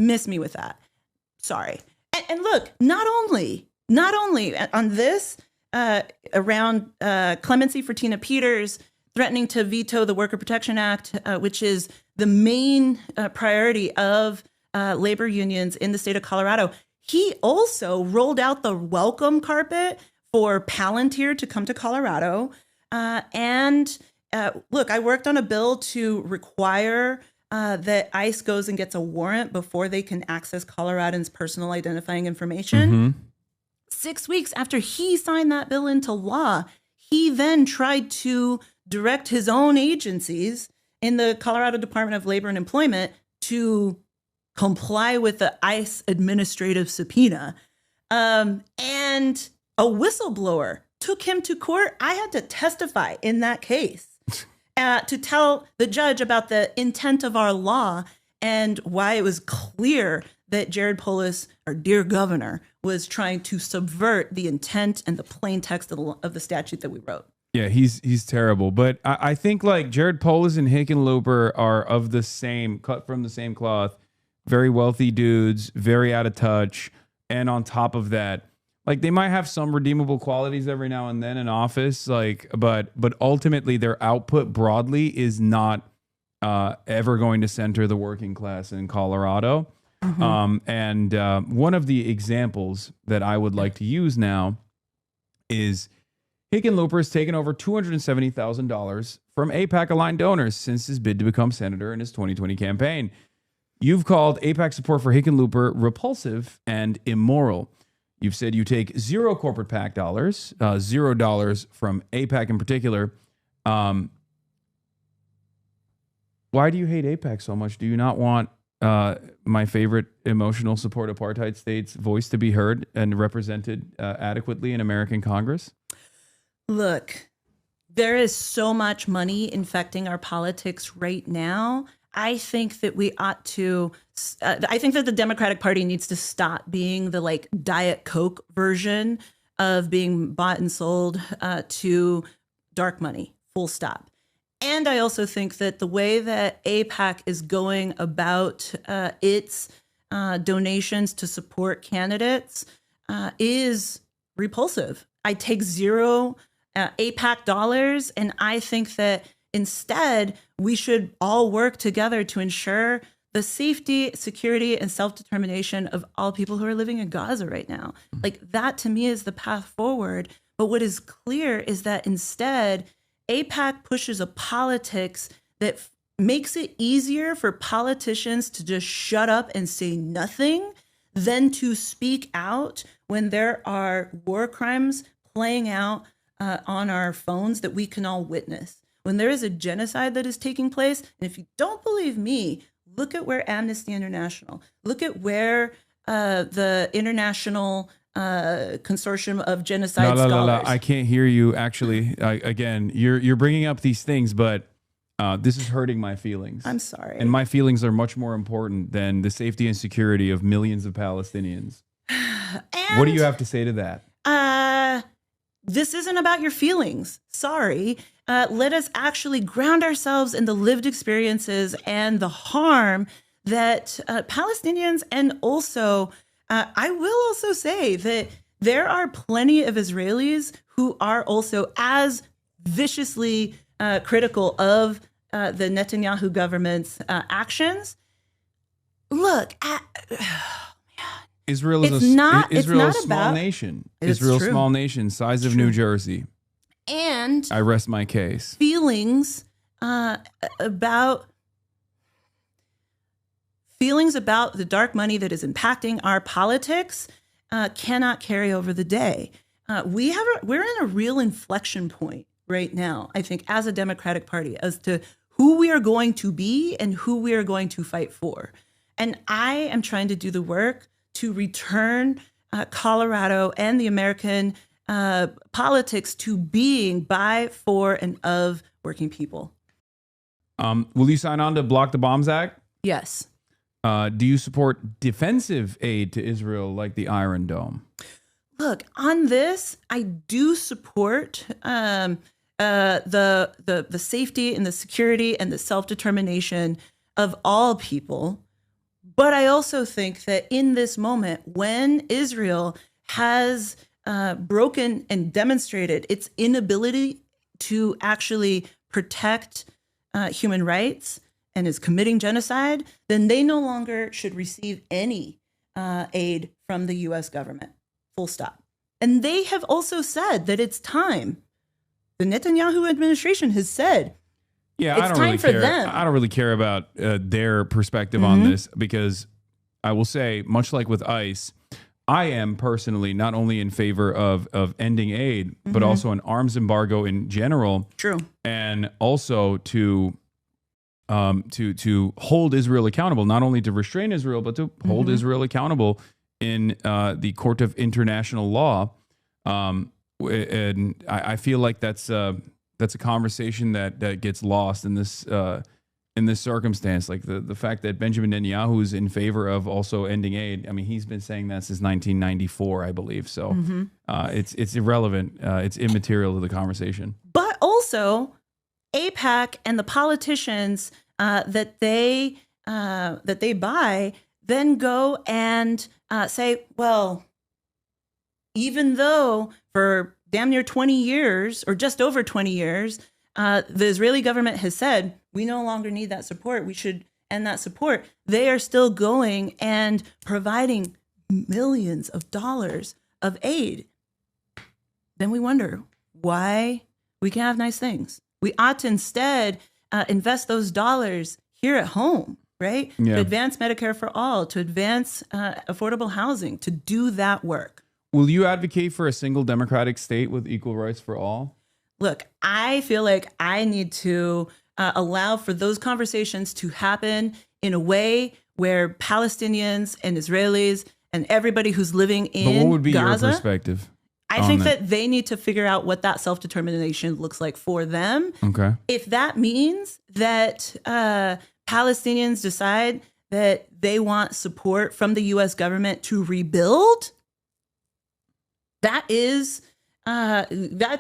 Miss me with that. Sorry. And look, not only on this, around clemency for Tina Peters, threatening to veto the Worker Protection Act, which is the main priority of labor unions in the state of Colorado. He also rolled out the welcome carpet for Palantir to come to Colorado. Look, I worked on a bill to require that ICE goes and gets a warrant before they can access Coloradans' personal identifying information. 6 weeks after he signed that bill into law, he then tried to direct his own agencies in the Colorado Department of Labor and Employment to comply with the ICE administrative subpoena. And a whistleblower took him to court. I had to testify in that case to tell the judge about the intent of our law and why it was clear that Jared Polis, our dear governor, was trying to subvert the intent and the plain text of the statute that we wrote. Yeah, he's terrible. But I think Jared Polis and Hickenlooper are of the same, cut from the same cloth, very wealthy dudes, very out of touch. And on top of that, they might have some redeemable qualities every now and then in office, but ultimately their output broadly is not ever going to center the working class in Colorado. And one of the examples that I would like to use now is Hickenlooper has taken over $270,000 from AIPAC-aligned donors since his bid to become senator in his 2020 campaign. You've called AIPAC support for Hickenlooper repulsive and immoral. You've said you take zero corporate PAC dollars, $0 from AIPAC in particular. Why do you hate AIPAC so much? Do you not want my favorite emotional support apartheid state's voice to be heard and represented adequately in American Congress? Look, there is so much money infecting our politics right now. I think that we ought to, I think that the Democratic Party needs to stop being the Diet Coke version of being bought and sold to dark money, full stop. And I also think that the way that AIPAC is going about its donations to support candidates is repulsive. I take zero AIPAC dollars, and I think that instead we should all work together to ensure the safety, security, and self-determination of all people who are living in Gaza right now. That to me is the path forward. But what is clear is that instead, AIPAC pushes a politics that makes it easier for politicians to just shut up and say nothing than to speak out when there are war crimes playing out on our phones that we can all witness. when there is a genocide that is taking place. And if you don't believe me, look at where Amnesty International, look at where the International Consortium of Genocide Scholars. I can't hear you. Actually, again, you're bringing up these things, but this is hurting my feelings. I'm sorry. And my feelings are much more important than the safety and security of millions of Palestinians. What do you have to say to that? This isn't about your feelings. Sorry. Let us actually ground ourselves in the lived experiences and the harm that Palestinians, and also, I will also say that there are plenty of Israelis who are also as viciously critical of the Netanyahu government's actions. Look, Israel is It's a not small about- nation. It's Israel, true. small nation, size of New Jersey. and I rest my case. feelings about the dark money that is impacting our politics cannot carry over the day. We're in a real inflection point right now, I think, as a Democratic Party, as to who we are going to be and who we are going to fight for. And I am trying to do the work to return Colorado and the American politics to being by, for, and of working people. Will you sign on to Block the Bombs Act? Yes. Do you support defensive aid to Israel like the Iron Dome? Look, on this, I do support the safety and the security and the self-determination of all people. But I also think that in this moment, when Israel has broken and demonstrated its inability to actually protect human rights and is committing genocide, then they no longer should receive any aid from the U.S. government. Full stop. And they have also said that it's time. The Netanyahu administration has said, Yeah, It's I don't time really for care. them. I don't really care about their perspective on this, because I will say, much like with ICE, I am personally not only in favor of ending aid, but also an arms embargo in general. True. And also to hold Israel accountable, not only to restrain Israel, but to hold Israel accountable in the Court of International Law. And I feel like that's a conversation that gets lost in this circumstance. Like the fact that Benjamin Netanyahu is in favor of also ending aid. I mean, he's been saying that since 1994, I believe. So it's irrelevant. It's immaterial to the conversation. But also, AIPAC and the politicians that they buy then go and say, well, even though for damn near 20 years or just over 20 years, the Israeli government has said, we no longer need that support, we should end that support, they are still going and providing millions of dollars of aid. Then we wonder why we can't have nice things. We ought to instead invest those dollars here at home, right? Yeah. To advance Medicare for all, to advance affordable housing, to do that work. Will you advocate for a single democratic state with equal rights for all? Look, I feel like I need to allow for those conversations to happen in a way where Palestinians and Israelis and everybody who's living in But what would be Gaza, your perspective? I think that they need to figure out what that self-determination looks like for them. Okay. If that means that Palestinians decide that they want support from the U.S. government to rebuild, that's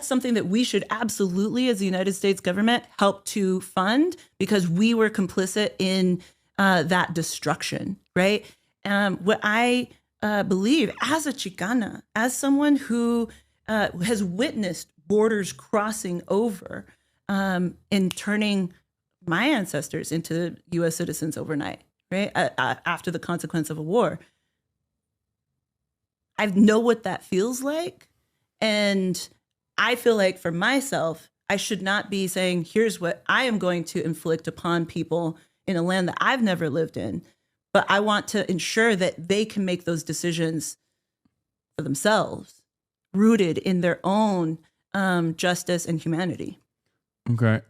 something that we should absolutely, as the United States government, help to fund, because we were complicit in that destruction, right? What I believe, as a Chicana, as someone who has witnessed borders crossing over and turning my ancestors into U.S. citizens overnight, right? After the consequence of a war. I know what that feels like. And I feel like for myself, I should not be saying, here's what I am going to inflict upon people in a land that I've never lived in. But I want to ensure that they can make those decisions for themselves, rooted in their own justice and humanity. Okay.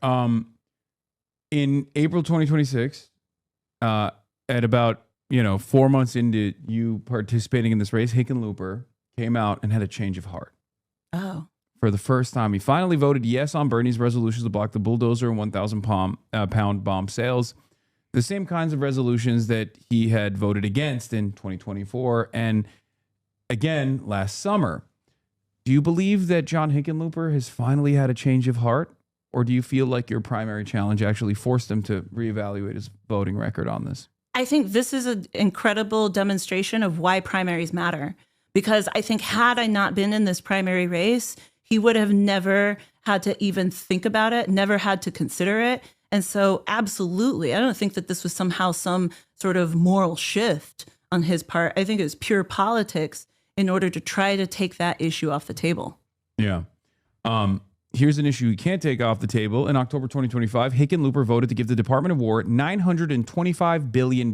In April 2026, at about 4 months into you participating in this race, Hickenlooper came out and had a change of heart. Oh. For the first time, he finally voted yes on Bernie's resolutions to block the bulldozer and 1,000 pound bomb sales. The same kinds of resolutions that he had voted against in 2024 and again last summer. Do you believe that John Hickenlooper has finally had a change of heart? Or do you feel like your primary challenge actually forced him to reevaluate his voting record on this? I think this is an incredible demonstration of why primaries matter. Because I think had I not been in this primary race, he would have never had to even think about it, never had to consider it. And so absolutely, I don't think that this was somehow some sort of moral shift on his part. I think it was pure politics in order to try to take that issue off the table. Yeah. Here's an issue you can't take off the table. In October 2025, Hickenlooper voted to give the Department of War $925 billion,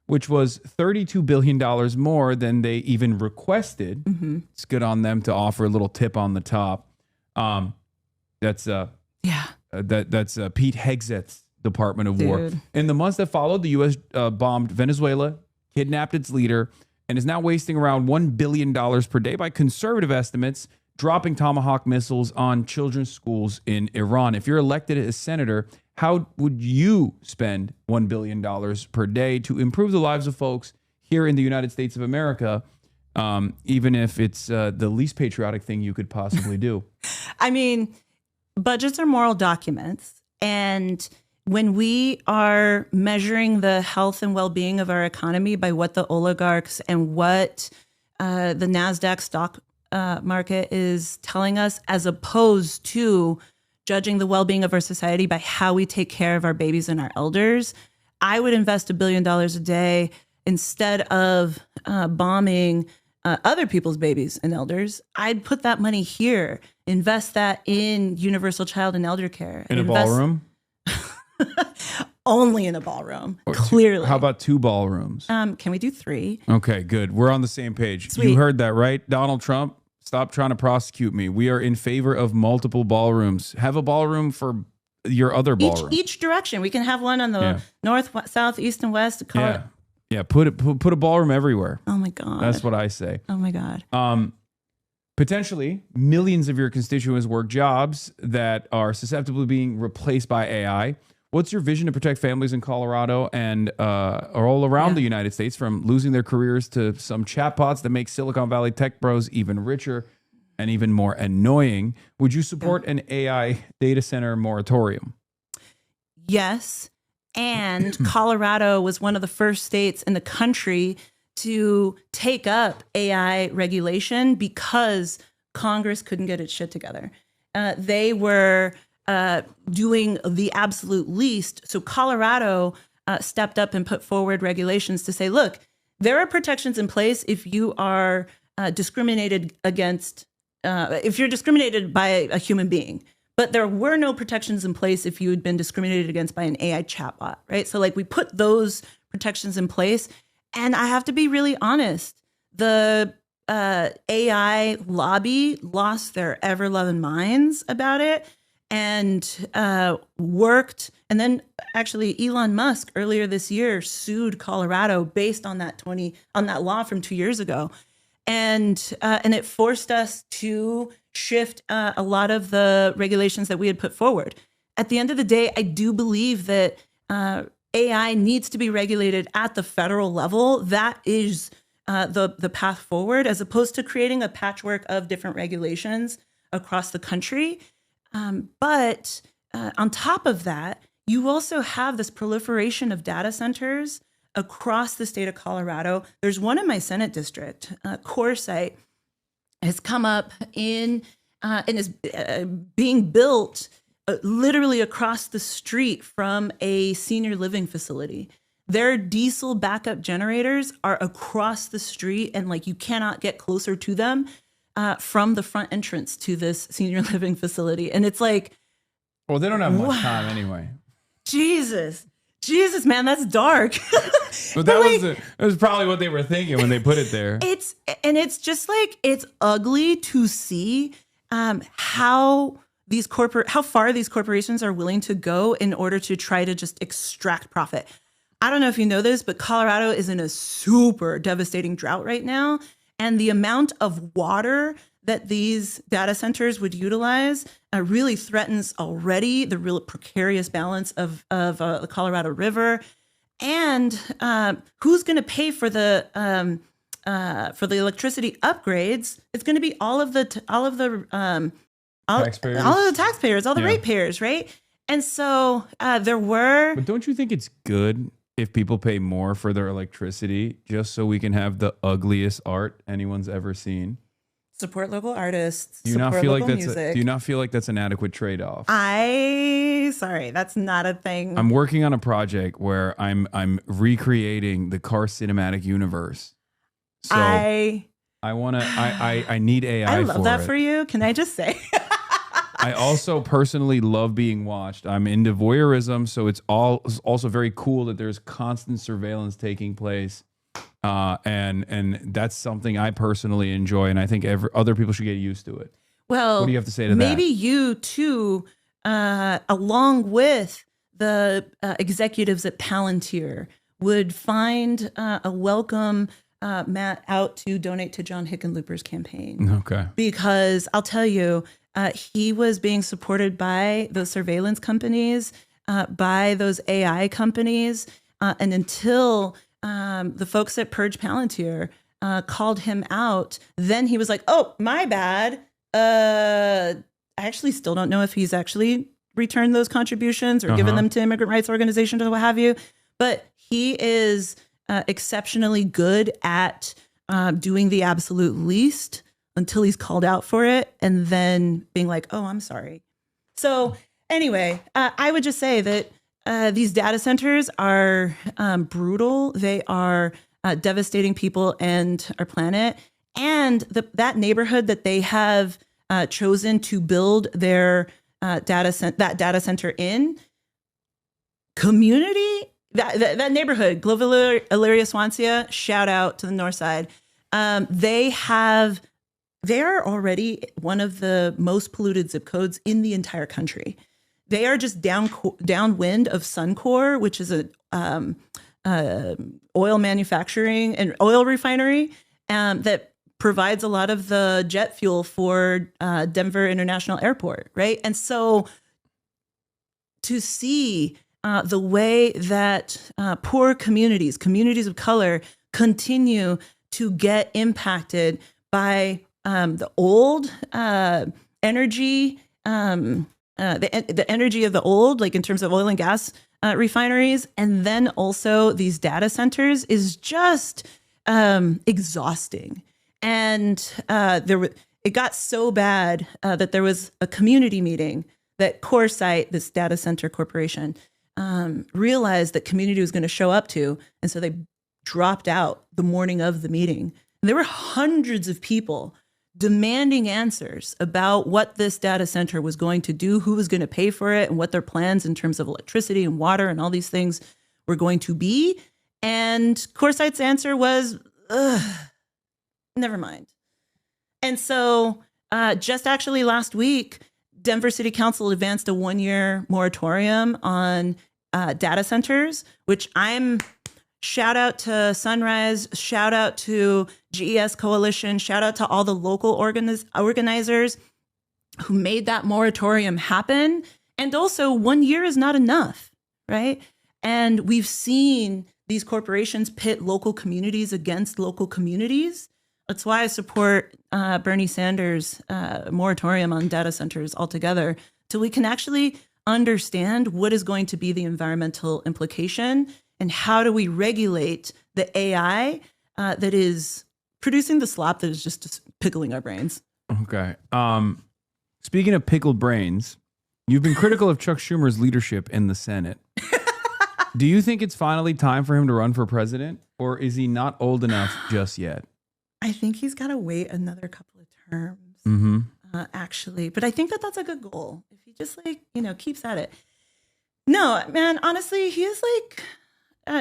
which was $32 billion more than they even requested. Mm-hmm. It's good on them to offer a little tip on the top. That's Pete Hegseth's Department of War. In the months that followed, the U.S. Bombed Venezuela, kidnapped its leader, and is now wasting around $1 billion per day by conservative estimates, dropping Tomahawk missiles on children's schools in Iran. If you're elected as senator, how would you spend $1 billion per day to improve the lives of folks here in the United States of America, even if it's the least patriotic thing you could possibly do? I mean, budgets are moral documents. And when we are measuring the health and well-being of our economy by what the oligarchs and what the NASDAQ stock market is telling us, as opposed to judging the well-being of our society by how we take care of our babies and our elders, I would invest $1 billion a day instead of bombing other people's babies and elders. I'd put that money here, invest that in universal child and elder care. In a ballroom? Only in a ballroom, clearly. How about 2 ballrooms? Can we do 3? Okay, good. We're on the same page. Sweet. You heard that, right? Donald Trump, stop trying to prosecute me. We are in favor of multiple ballrooms. Have a ballroom for your other ballroom. Each direction. We can have one on the north, south, east, and west. Yeah. Put a ballroom everywhere. Oh my God. That's what I say. Oh my God. Potentially, millions of your constituents work jobs that are susceptible to being replaced by AI. What's your vision to protect families in Colorado and all around the United States from losing their careers to some chatbots that make Silicon Valley tech bros even richer and even more annoying? Would you support an AI data center moratorium? Yes. And Colorado was one of the first states in the country to take up AI regulation because Congress couldn't get its shit together. They were doing the absolute least. So Colorado stepped up and put forward regulations to say, look, there are protections in place if you are discriminated against, if you're discriminated by a human being. But there were no protections in place if you had been discriminated against by an AI chatbot, right? So like we put those protections in place. And I have to be really honest, the AI lobby lost their ever-loving minds about it and worked. And then actually Elon Musk earlier this year sued Colorado based on that law from 2 years ago. And it forced us to shift a lot of the regulations that we had put forward. At the end of the day, I do believe that AI needs to be regulated at the federal level. That is the path forward, as opposed to creating a patchwork of different regulations across the country. But on top of that, you also have this proliferation of data centers across the state of Colorado. There's one in my Senate district, CoreSite, has come up and is being built literally across the street from a senior living facility. Their diesel backup generators are across the street, and like you cannot get closer to them from the front entrance to this senior living facility. And it's like, well, they don't have much time anyway. Jesus, man, that's dark. But that was probably what they were thinking when they put it there. It's just like, it's ugly to see how how far these corporations are willing to go in order to try to just extract profit. I don't know if you know this, but Colorado is in a super devastating drought right now. And the amount of water that these data centers would utilize really threatens already the real precarious balance of the Colorado River. And who's going to pay for the electricity upgrades? It's going to be all of the taxpayers, all the ratepayers, right? And so But don't you think it's good if people pay more for their electricity just so we can have the ugliest art anyone's ever seen? Support local artists. Do you not feel like that's an adequate trade-off? Sorry, that's not a thing. I'm working on a project where I'm recreating the Car cinematic universe. So I need AI. I love that it. for you. Can I just say? I also personally love being watched. I'm into voyeurism, so it's also very cool that there's constant surveillance taking place, and that's something I personally enjoy, and I think other people should get used to it. Well, what do you have to say to that? Maybe you too, along with the executives at Palantir, would find a welcome Matt out to donate to John Hickenlooper's campaign. Okay, because I'll tell you. He was being supported by the surveillance companies, by those AI companies. And until the folks at Purge Palantir called him out, then he was like, oh, my bad. I actually still don't know if he's actually returned those contributions or given them to immigrant rights organizations or what have you. But he is exceptionally good at doing the absolute least until he's called out for it and then being like, oh, I'm sorry. So anyway, I would just say that these data centers are brutal. They are devastating people and our planet. And that neighborhood that they have chosen to build their data center in, community, that neighborhood, Global Elyria Swansea, shout out to the north side. They are already one of the most polluted zip codes in the entire country. They are just downwind of Suncor, which is a oil manufacturing and oil refinery that provides a lot of the jet fuel for Denver International Airport, right? And so to see the way that poor communities of color, continue to get impacted by the old energy, the energy of the old, like in terms of oil and gas refineries, and then also these data centers is just exhausting. And it got so bad that there was a community meeting that CoreSite, this data center corporation, realized that community was going to show up to, and so they dropped out the morning of the meeting. And there were hundreds of people demanding answers about what this data center was going to do, who was going to pay for it, and what their plans in terms of electricity and water and all these things were going to be. And CoreSite's answer was, never mind. And so just actually last week, Denver City Council advanced a 1-year moratorium on data centers, which shout out to Sunrise, shout out to GES Coalition, shout out to all the local organizers who made that moratorium happen. And also 1 year is not enough, right? And we've seen these corporations pit local communities against local communities. That's why I support Bernie Sanders' moratorium on data centers altogether, till we can actually understand what is going to be the environmental implication and how do we regulate the AI that is producing the slop that is just pickling our brains. Okay. Speaking of pickled brains, you've been critical of Chuck Schumer's leadership in the Senate. Do you think it's finally time for him to run for president, or is he not old enough just yet? I think he's got to wait another couple of terms, actually. But I think that's a good goal. If he just keeps at it. No, man, honestly, he is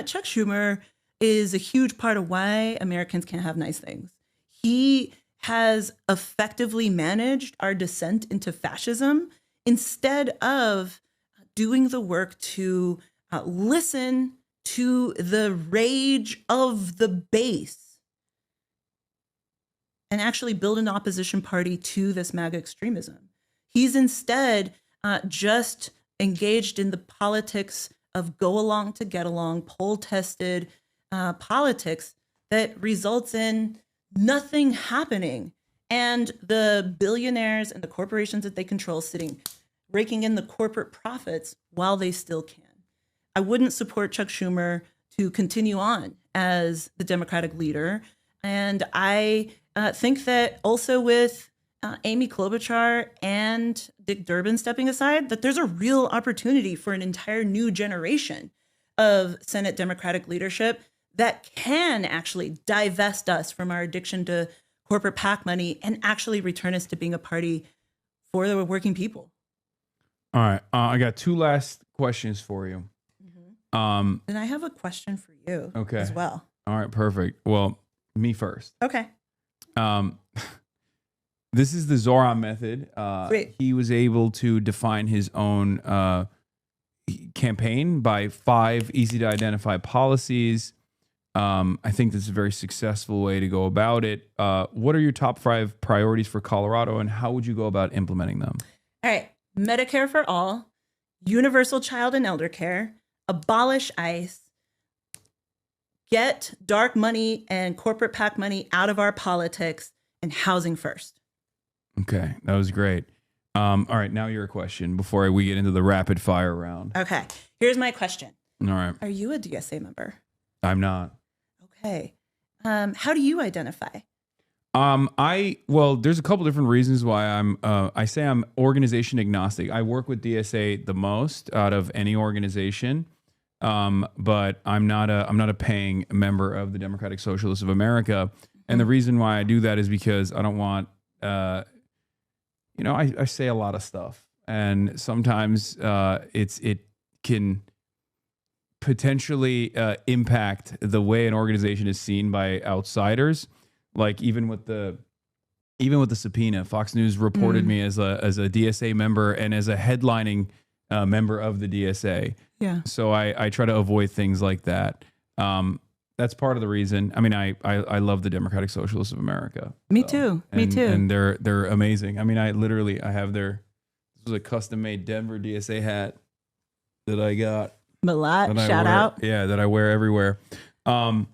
Chuck Schumer is a huge part of why Americans can't have nice things. He has effectively managed our descent into fascism instead of doing the work to listen to the rage of the base and actually build an opposition party to this MAGA extremism. He's instead just engaged in the politics of go along to get along, poll tested politics that results in nothing happening. And the billionaires and the corporations that they control sitting, raking in the corporate profits while they still can. I wouldn't support Chuck Schumer to continue on as the Democratic leader. And I think that also with Amy Klobuchar and Dick Durbin stepping aside, that there's a real opportunity for an entire new generation of Senate Democratic leadership that can actually divest us from our addiction to corporate PAC money and actually return us to being a party for the working people. All right. I got two last questions for you. And I have a question for you as well. All right, perfect. Well, me first. Okay. This is the Zoran method. He was able to define his own campaign by 5 easy to identify policies. I think this is a very successful way to go about it. What are your top 5 priorities for Colorado, and how would you go about implementing them? All right. Medicare for all, universal child and elder care, abolish ICE, get dark money and corporate PAC money out of our politics, and housing first. Okay, that was great. All right, now your question before we get into the rapid fire round. Okay, here's my question. All right. Are you a DSA member? I'm not. Okay. How do you identify? Well, there's a couple different reasons why I say I'm organization agnostic. I work with DSA the most out of any organization. But I'm not a paying member of the Democratic Socialists of America. And the reason why I do that is because I don't want, I say a lot of stuff, and sometimes it can potentially impact the way an organization is seen by outsiders. Like even with the subpoena, Fox News reported me as a DSA member and as a headlining member of the DSA. Yeah. So I try to avoid things like that. That's part of the reason. I mean, I love the Democratic Socialists of America. Me too. And they're amazing. I mean, I have this was a custom made Denver DSA hat that I got. Malat, shout out. Yeah, that I wear everywhere. And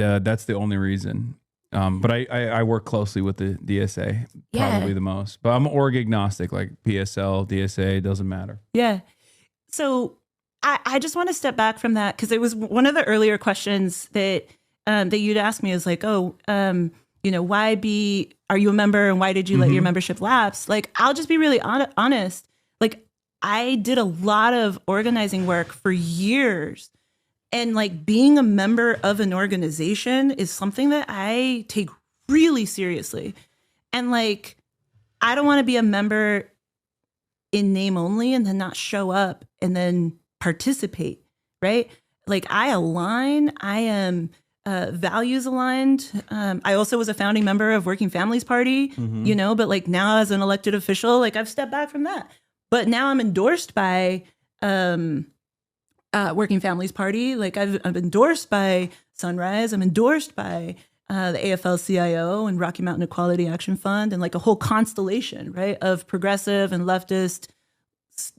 that's the only reason. But I work closely with the DSA probably the most. But I'm org agnostic, like PSL, DSA, doesn't matter. Yeah. So I just want to step back from that because it was one of the earlier questions that you'd asked me is like, are you a member and why did you let your membership lapse? Like, I'll just be really honest. Like, I did a lot of organizing work for years. And like being a member of an organization is something that I take really seriously. And like, I don't want to be a member in name only and then not show up and then participate, right? Like I am values aligned. I also was a founding member of Working Families Party, but like now as an elected official, like I've stepped back from that. But now I'm endorsed by Working Families Party. Like I'm endorsed by Sunrise. I'm endorsed by the AFL-CIO and Rocky Mountain Equality Action Fund and like a whole constellation, right, of progressive and leftist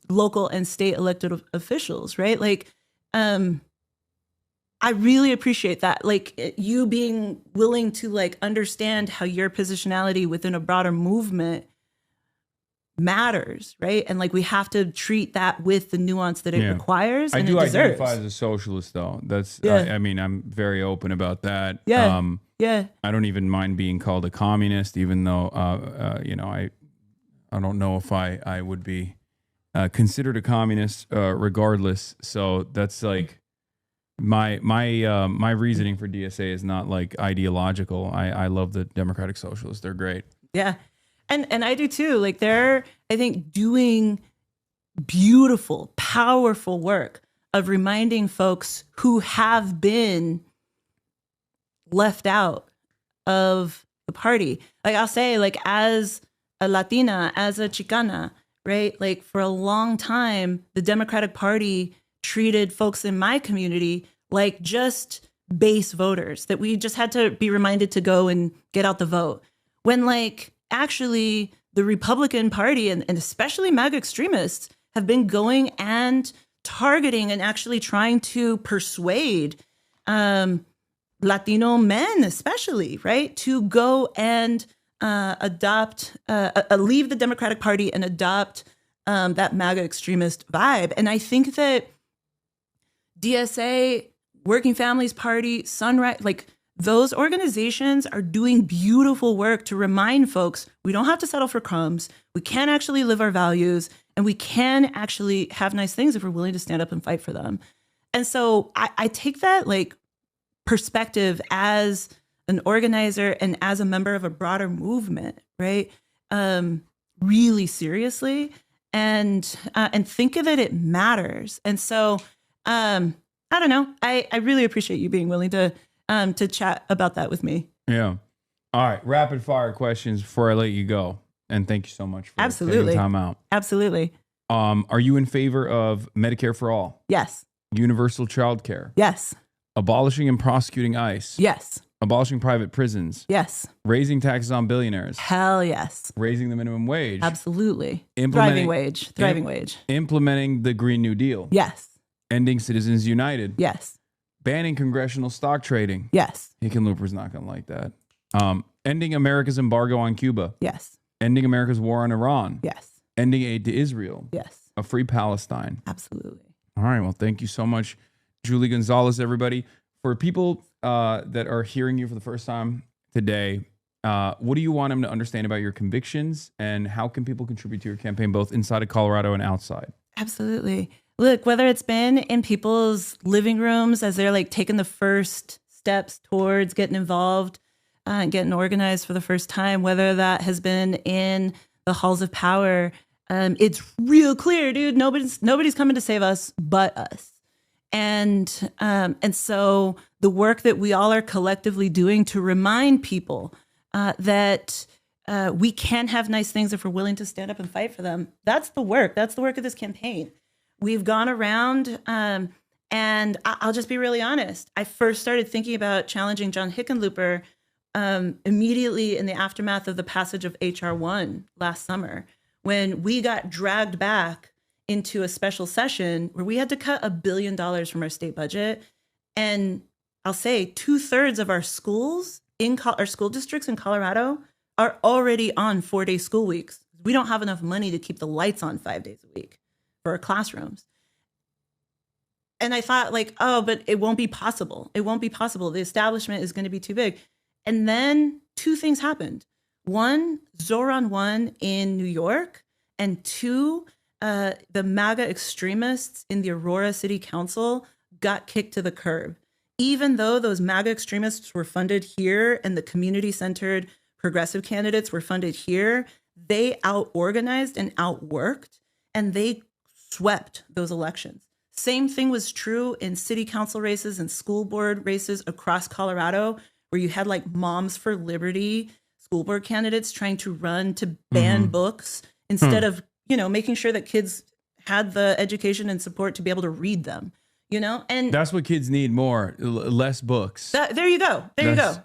local and state elected officials, right? Like, I really appreciate that. Like you being willing to like understand how your positionality within a broader movement matters, right? And like we have to treat that with the nuance that it requires. And I do it deserves. identify as a socialist, though. That's Yeah. I mean, I'm very open about that. Yeah. I don't even mind being called a communist, even though I don't know if I would be considered a communist regardless. So that's like my reasoning for DSA is not like ideological. I love the Democratic Socialists. They're great. Yeah. And I do too. Like they're, I think, doing beautiful, powerful work of reminding folks who have been left out of the party. Like I'll say, like as a Latina, as a Chicana, right? Like for a long time, the Democratic Party treated folks in my community like just base voters, that we just had to be reminded to go and get out the vote. When like actually the Republican Party and especially MAGA extremists have been going and targeting and actually trying to persuade Latino men, especially, right, to go and leave the Democratic Party and adopt that MAGA extremist vibe. And I think that DSA, Working Families Party, Sunrise, like those organizations are doing beautiful work to remind folks we don't have to settle for crumbs. We can actually live our values, and we can actually have nice things if we're willing to stand up and fight for them. And so I take that like perspective as an organizer and as a member of a broader movement, right? Really seriously, and think of it matters. And so I don't know. I really appreciate you being willing to chat about that with me. Yeah. All right. Rapid fire questions before I let you go. And thank you so much for Absolutely. taking time out. Absolutely. Are you in favor of Medicare for all? Yes. Universal child care? Yes. Abolishing and prosecuting ICE? Yes. Abolishing private prisons? Yes. Raising taxes on billionaires? Hell yes. Raising the minimum wage? Absolutely. Implementing- Thriving wage. Implementing the Green New Deal? Yes. Ending Citizens United? Yes. Banning congressional stock trading? Yes. Hickenlooper's not going to like that. Ending America's embargo on Cuba? Yes. Ending America's war on Iran? Yes. Ending aid to Israel? Yes. A free Palestine? Absolutely. All right. Well, thank you so much, Julie Gonzalez, everybody. For people that are hearing you for the first time today, what do you want them to understand about your convictions, and how can people contribute to your campaign, both inside of Colorado and outside? Absolutely. Look, whether it's been in people's living rooms as they're like taking the first steps towards getting involved and getting organized for the first time, whether that has been in the halls of power, it's real clear, dude. Nobody's coming to save us but us. And so the work that we all are collectively doing to remind people that we can have nice things if we're willing to stand up and fight for them. That's the work. That's the work of this campaign. We've gone around, and I'll just be really honest. I first started thinking about challenging John Hickenlooper immediately in the aftermath of the passage of H.R. 1 last summer, when we got dragged back into a special session where we had to cut $1 billion from our state budget. And I'll say 2/3 of our schools our school districts in Colorado are already on 4-day school weeks. We don't have enough money to keep the lights on 5 days a week for our classrooms. And I thought like, oh, but it won't be possible. It won't be possible. The establishment is going to be too big. And then 2 things happened. 1, Zoran won in New York, and 2, the MAGA extremists in the Aurora City Council got kicked to the curb. Even though those MAGA extremists were funded here and the community-centered progressive candidates were funded here, they out-organized and outworked, and they swept those elections. Same thing was true in city council races and school board races across Colorado, where you had like Moms for Liberty school board candidates trying to run to ban books instead of, making sure that kids had the education and support to be able to read them, and That's what kids need more, less books. there you go. There you go.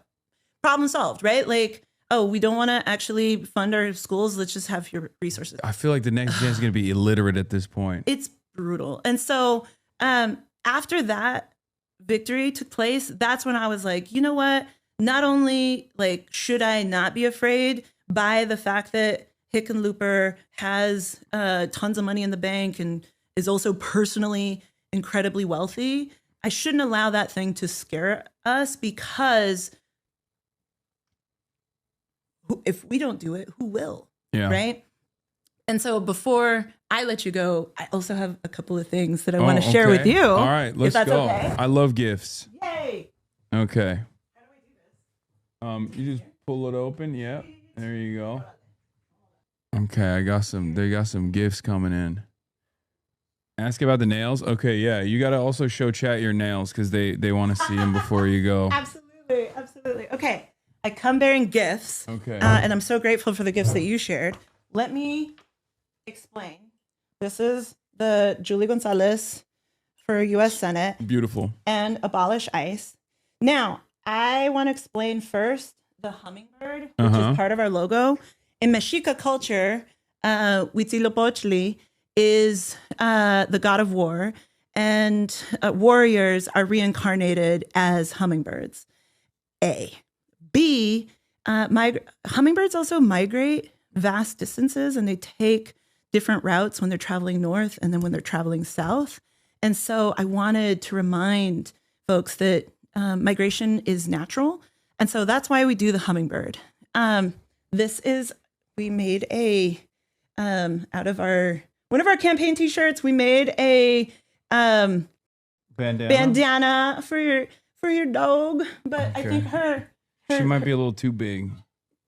Problem solved, right? Like, oh, we don't want to actually fund our schools. Let's just have your resources. I feel like the next gen is going to be illiterate at this point. It's brutal. And so after that victory took place, that's when I was like, you know what? Not only like should I not be afraid by the fact that Hickenlooper has tons of money in the bank and is also personally incredibly wealthy, I shouldn't allow that thing to scare us, because if we don't do it, who will? Yeah. Right? And so before I let you go, I also have a couple of things that I want to share with you. All right, let's if that's go. Okay. I love gifts. Yay! Okay. How do I do this? You just pull it open. Yep. There you go. Okay, they got some gifts coming in. Ask about the nails. Okay, yeah. You got to also show chat your nails, because they want to see them before you go. Absolutely. Okay. I come bearing gifts. Okay. And I'm so grateful for the gifts that you shared. Let me explain. This is the Julie Gonzalez for U.S. Senate. Beautiful. And Abolish ICE. Now, I want to explain first the hummingbird, which is part of our logo. In Mexica culture, Huitzilopochtli is the god of war, and warriors are reincarnated as hummingbirds. A. B. Hummingbirds also migrate vast distances, and they take different routes when they're traveling north and then when they're traveling south. And so I wanted to remind folks that migration is natural. And so that's why we do the hummingbird. We made out of one of our campaign t-shirts, we made a bandana for your dog. But I think she might be a little too big.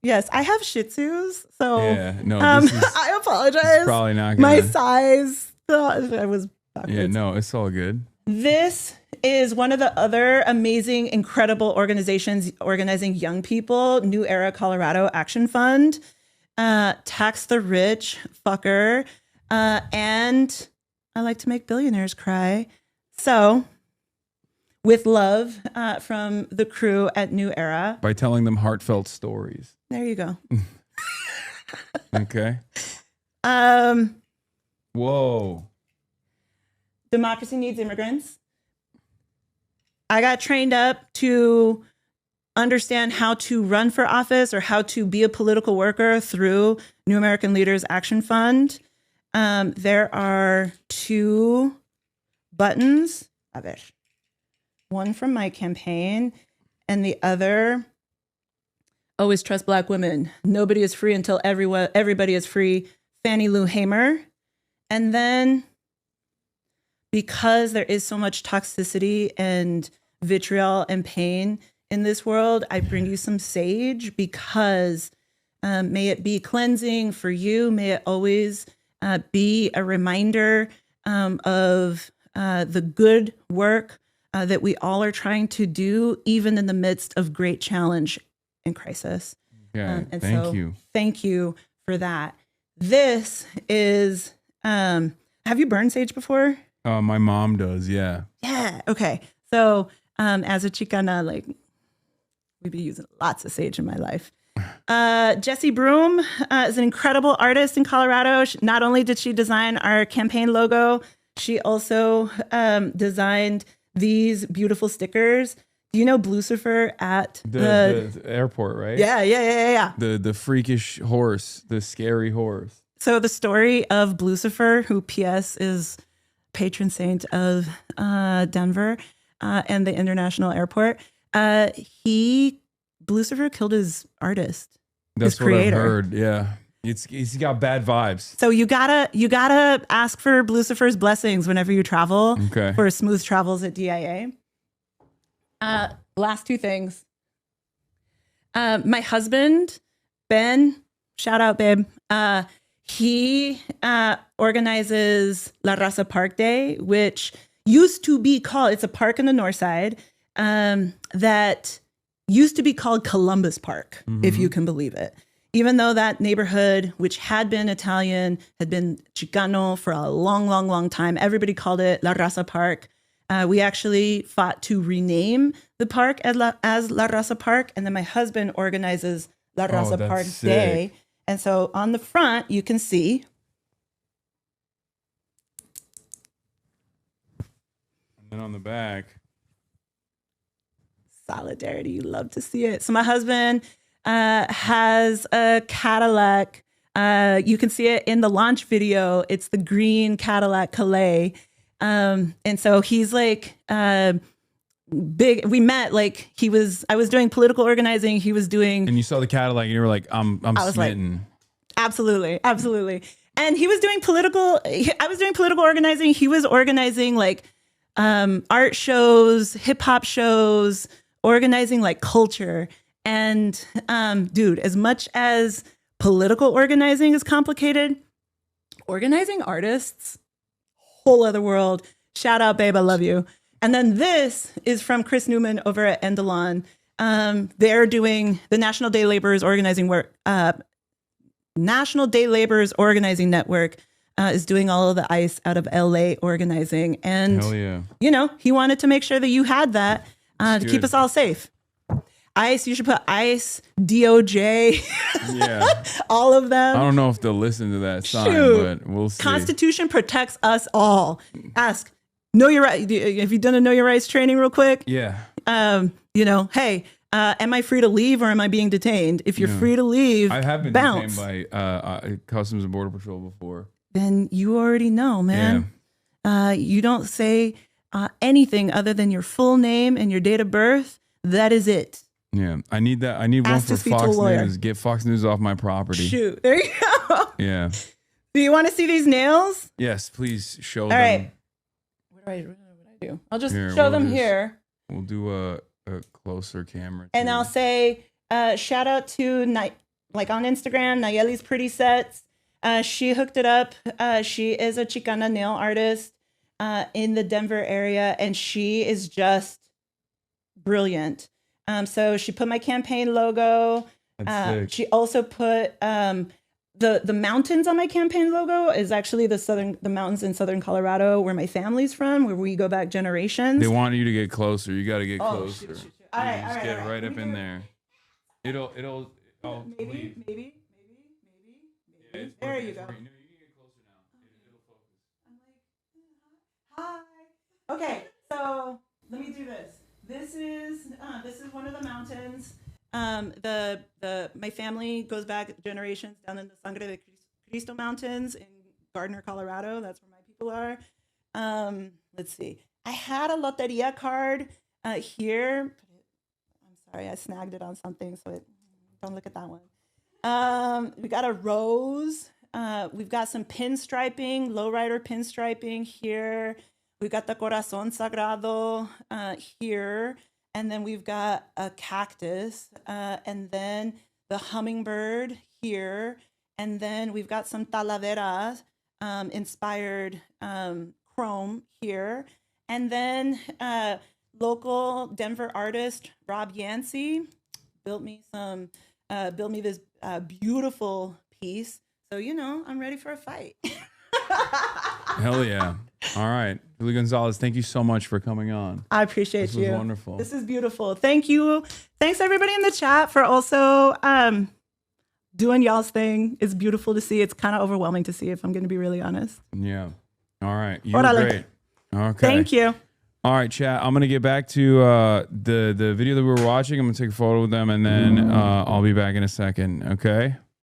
Yes, I have Shih Tzus, so I apologize. This is probably not my size. I was backwards. Yeah, no, it's all good. This is one of the other amazing, incredible organizations organizing young people, New Era Colorado Action Fund, Tax the Rich, Fucker, and I like to make billionaires cry. So, with love from the crew at New Era. By telling them heartfelt stories. There you go. Okay. Whoa. Democracy needs immigrants. I got trained up to understand how to run for office or how to be a political worker through New American Leaders Action Fund. There are 2 buttons. A ver. One from my campaign and the other, always trust Black women. Nobody is free until everybody is free. Fannie Lou Hamer. And then, because there is so much toxicity and vitriol and pain in this world, I bring you some sage because may it be cleansing for you. May it always be a reminder of the good work that we all are trying to do, even in the midst of great challenge and crisis. Yeah, Thank you for that. This is, have you burned sage before? My mom does, yeah. Yeah, okay. So as a Chicana, we'd be using lots of sage in my life. Jessie Broom is an incredible artist in Colorado. Not only did she design our campaign logo, she also designed these beautiful stickers. Do you know Blucifer at the airport, right? Yeah. The freakish horse, the scary horse. So the story of Blucifer, who P.S. is patron saint of Denver and the international airport, Blucifer killed his artist. That's his creator. What I've heard. Yeah, he's got bad vibes. So you gotta ask for Blucifer's blessings whenever you travel. Okay. For smooth travels at DIA. Last 2 things. My husband, Ben, shout out, babe. He organizes La Raza Park Day, which used to be called, it's a park in the north side that used to be called Columbus Park, if you can believe it. Even though that neighborhood, which had been Italian, had been Chicano for a long, long, long time, everybody called it La Raza Park. We actually fought to rename the park as La Raza Park, and then my husband organizes La Raza Park Day. And so on the front, you can see. And then on the back. Solidarity, you love to see it. So my husband has a Cadillac. You can see it in the launch video. It's the green Cadillac Calais. And so he's big. We met I was doing political organizing. He was doing. And you saw the Cadillac and you were like, I'm smitten. Absolutely. And he was doing I was doing political organizing. He was organizing art shows, hip hop shows, organizing culture. And dude, as much as political organizing is complicated, organizing artists, whole other world. Shout out, babe, I love you. And then this is from Chris Newman over at Endelon. they're doing the National Day Laborers Organizing National Day Laborers Organizing Network is doing all of the ICE out of LA organizing. And, Hell yeah. you know, he wanted to make sure that you had that to Good. keep us all safe. ICE, you should put ICE, DOJ, Yeah. all of them. I don't know if they'll listen to that sign, Shoot. but we'll see. Constitution protects us all. Ask, know your right. Have you done a know your rights training real quick? Yeah. You know, hey, am I free to leave or am I being detained? If you're free to leave, I have been bounce. detained by Customs and Border Patrol before. Then you already know, man. You don't say anything other than your full name and your date of birth. That is it. Yeah. I need that. I need Ask one to for speak to a Fox lawyer. News. Get Fox News off my property. Shoot. There you go. Yeah. Do you want to see these nails? Yes, please show All them. right. What do I do? I'll just Here, show we'll them just- here. We'll do a closer camera. And too. I'll say, shout out to, like on Instagram, Nayeli's Pretty Sets. She hooked it up. She is a Chicana nail artist in the Denver area, and she is just brilliant. So she put my campaign logo. That's sick. She also put the mountains on my campaign logo is actually the mountains in southern Colorado where my family's from, where we go back generations. They want you to get closer. You got to get closer. Shoot. All right, Just all right, get all right. right Let up me in go. there. It'll. Oh, please. Maybe. Yeah, it's There perfect. you go. It's great. No, you can get closer now. It'll focus. Hi. Okay, so let me do this. This is one of the mountains. My family goes back generations down in the Sangre de Cristo Mountains in Gardner, Colorado. That's where my people are. Let's see. I had a loteria card here. I'm sorry, I snagged it on something, so don't look at that one. We got a rose. We've got some pinstriping, lowrider pinstriping here. We've got the corazón sagrado here. And then we've got a cactus. And then the hummingbird here. And then we've got some talavera inspired chrome here. And then local Denver artist Rob Yancey built me this beautiful piece. So, you know, I'm ready for a fight. Hell yeah. All right. Julie Gonzalez, thank you so much for coming on. I appreciate This you. was wonderful. This is beautiful. Thank you. Thanks everybody in the chat for also doing y'all's thing. It's beautiful to see. It's kind of overwhelming to see, if I'm going to be really honest. Yeah. All right. You're Órale. great. Okay. Thank you. All right, chat. I'm gonna get back to the video that we were watching. I'm gonna take a photo with them, and then I'll be back in a second. Okay.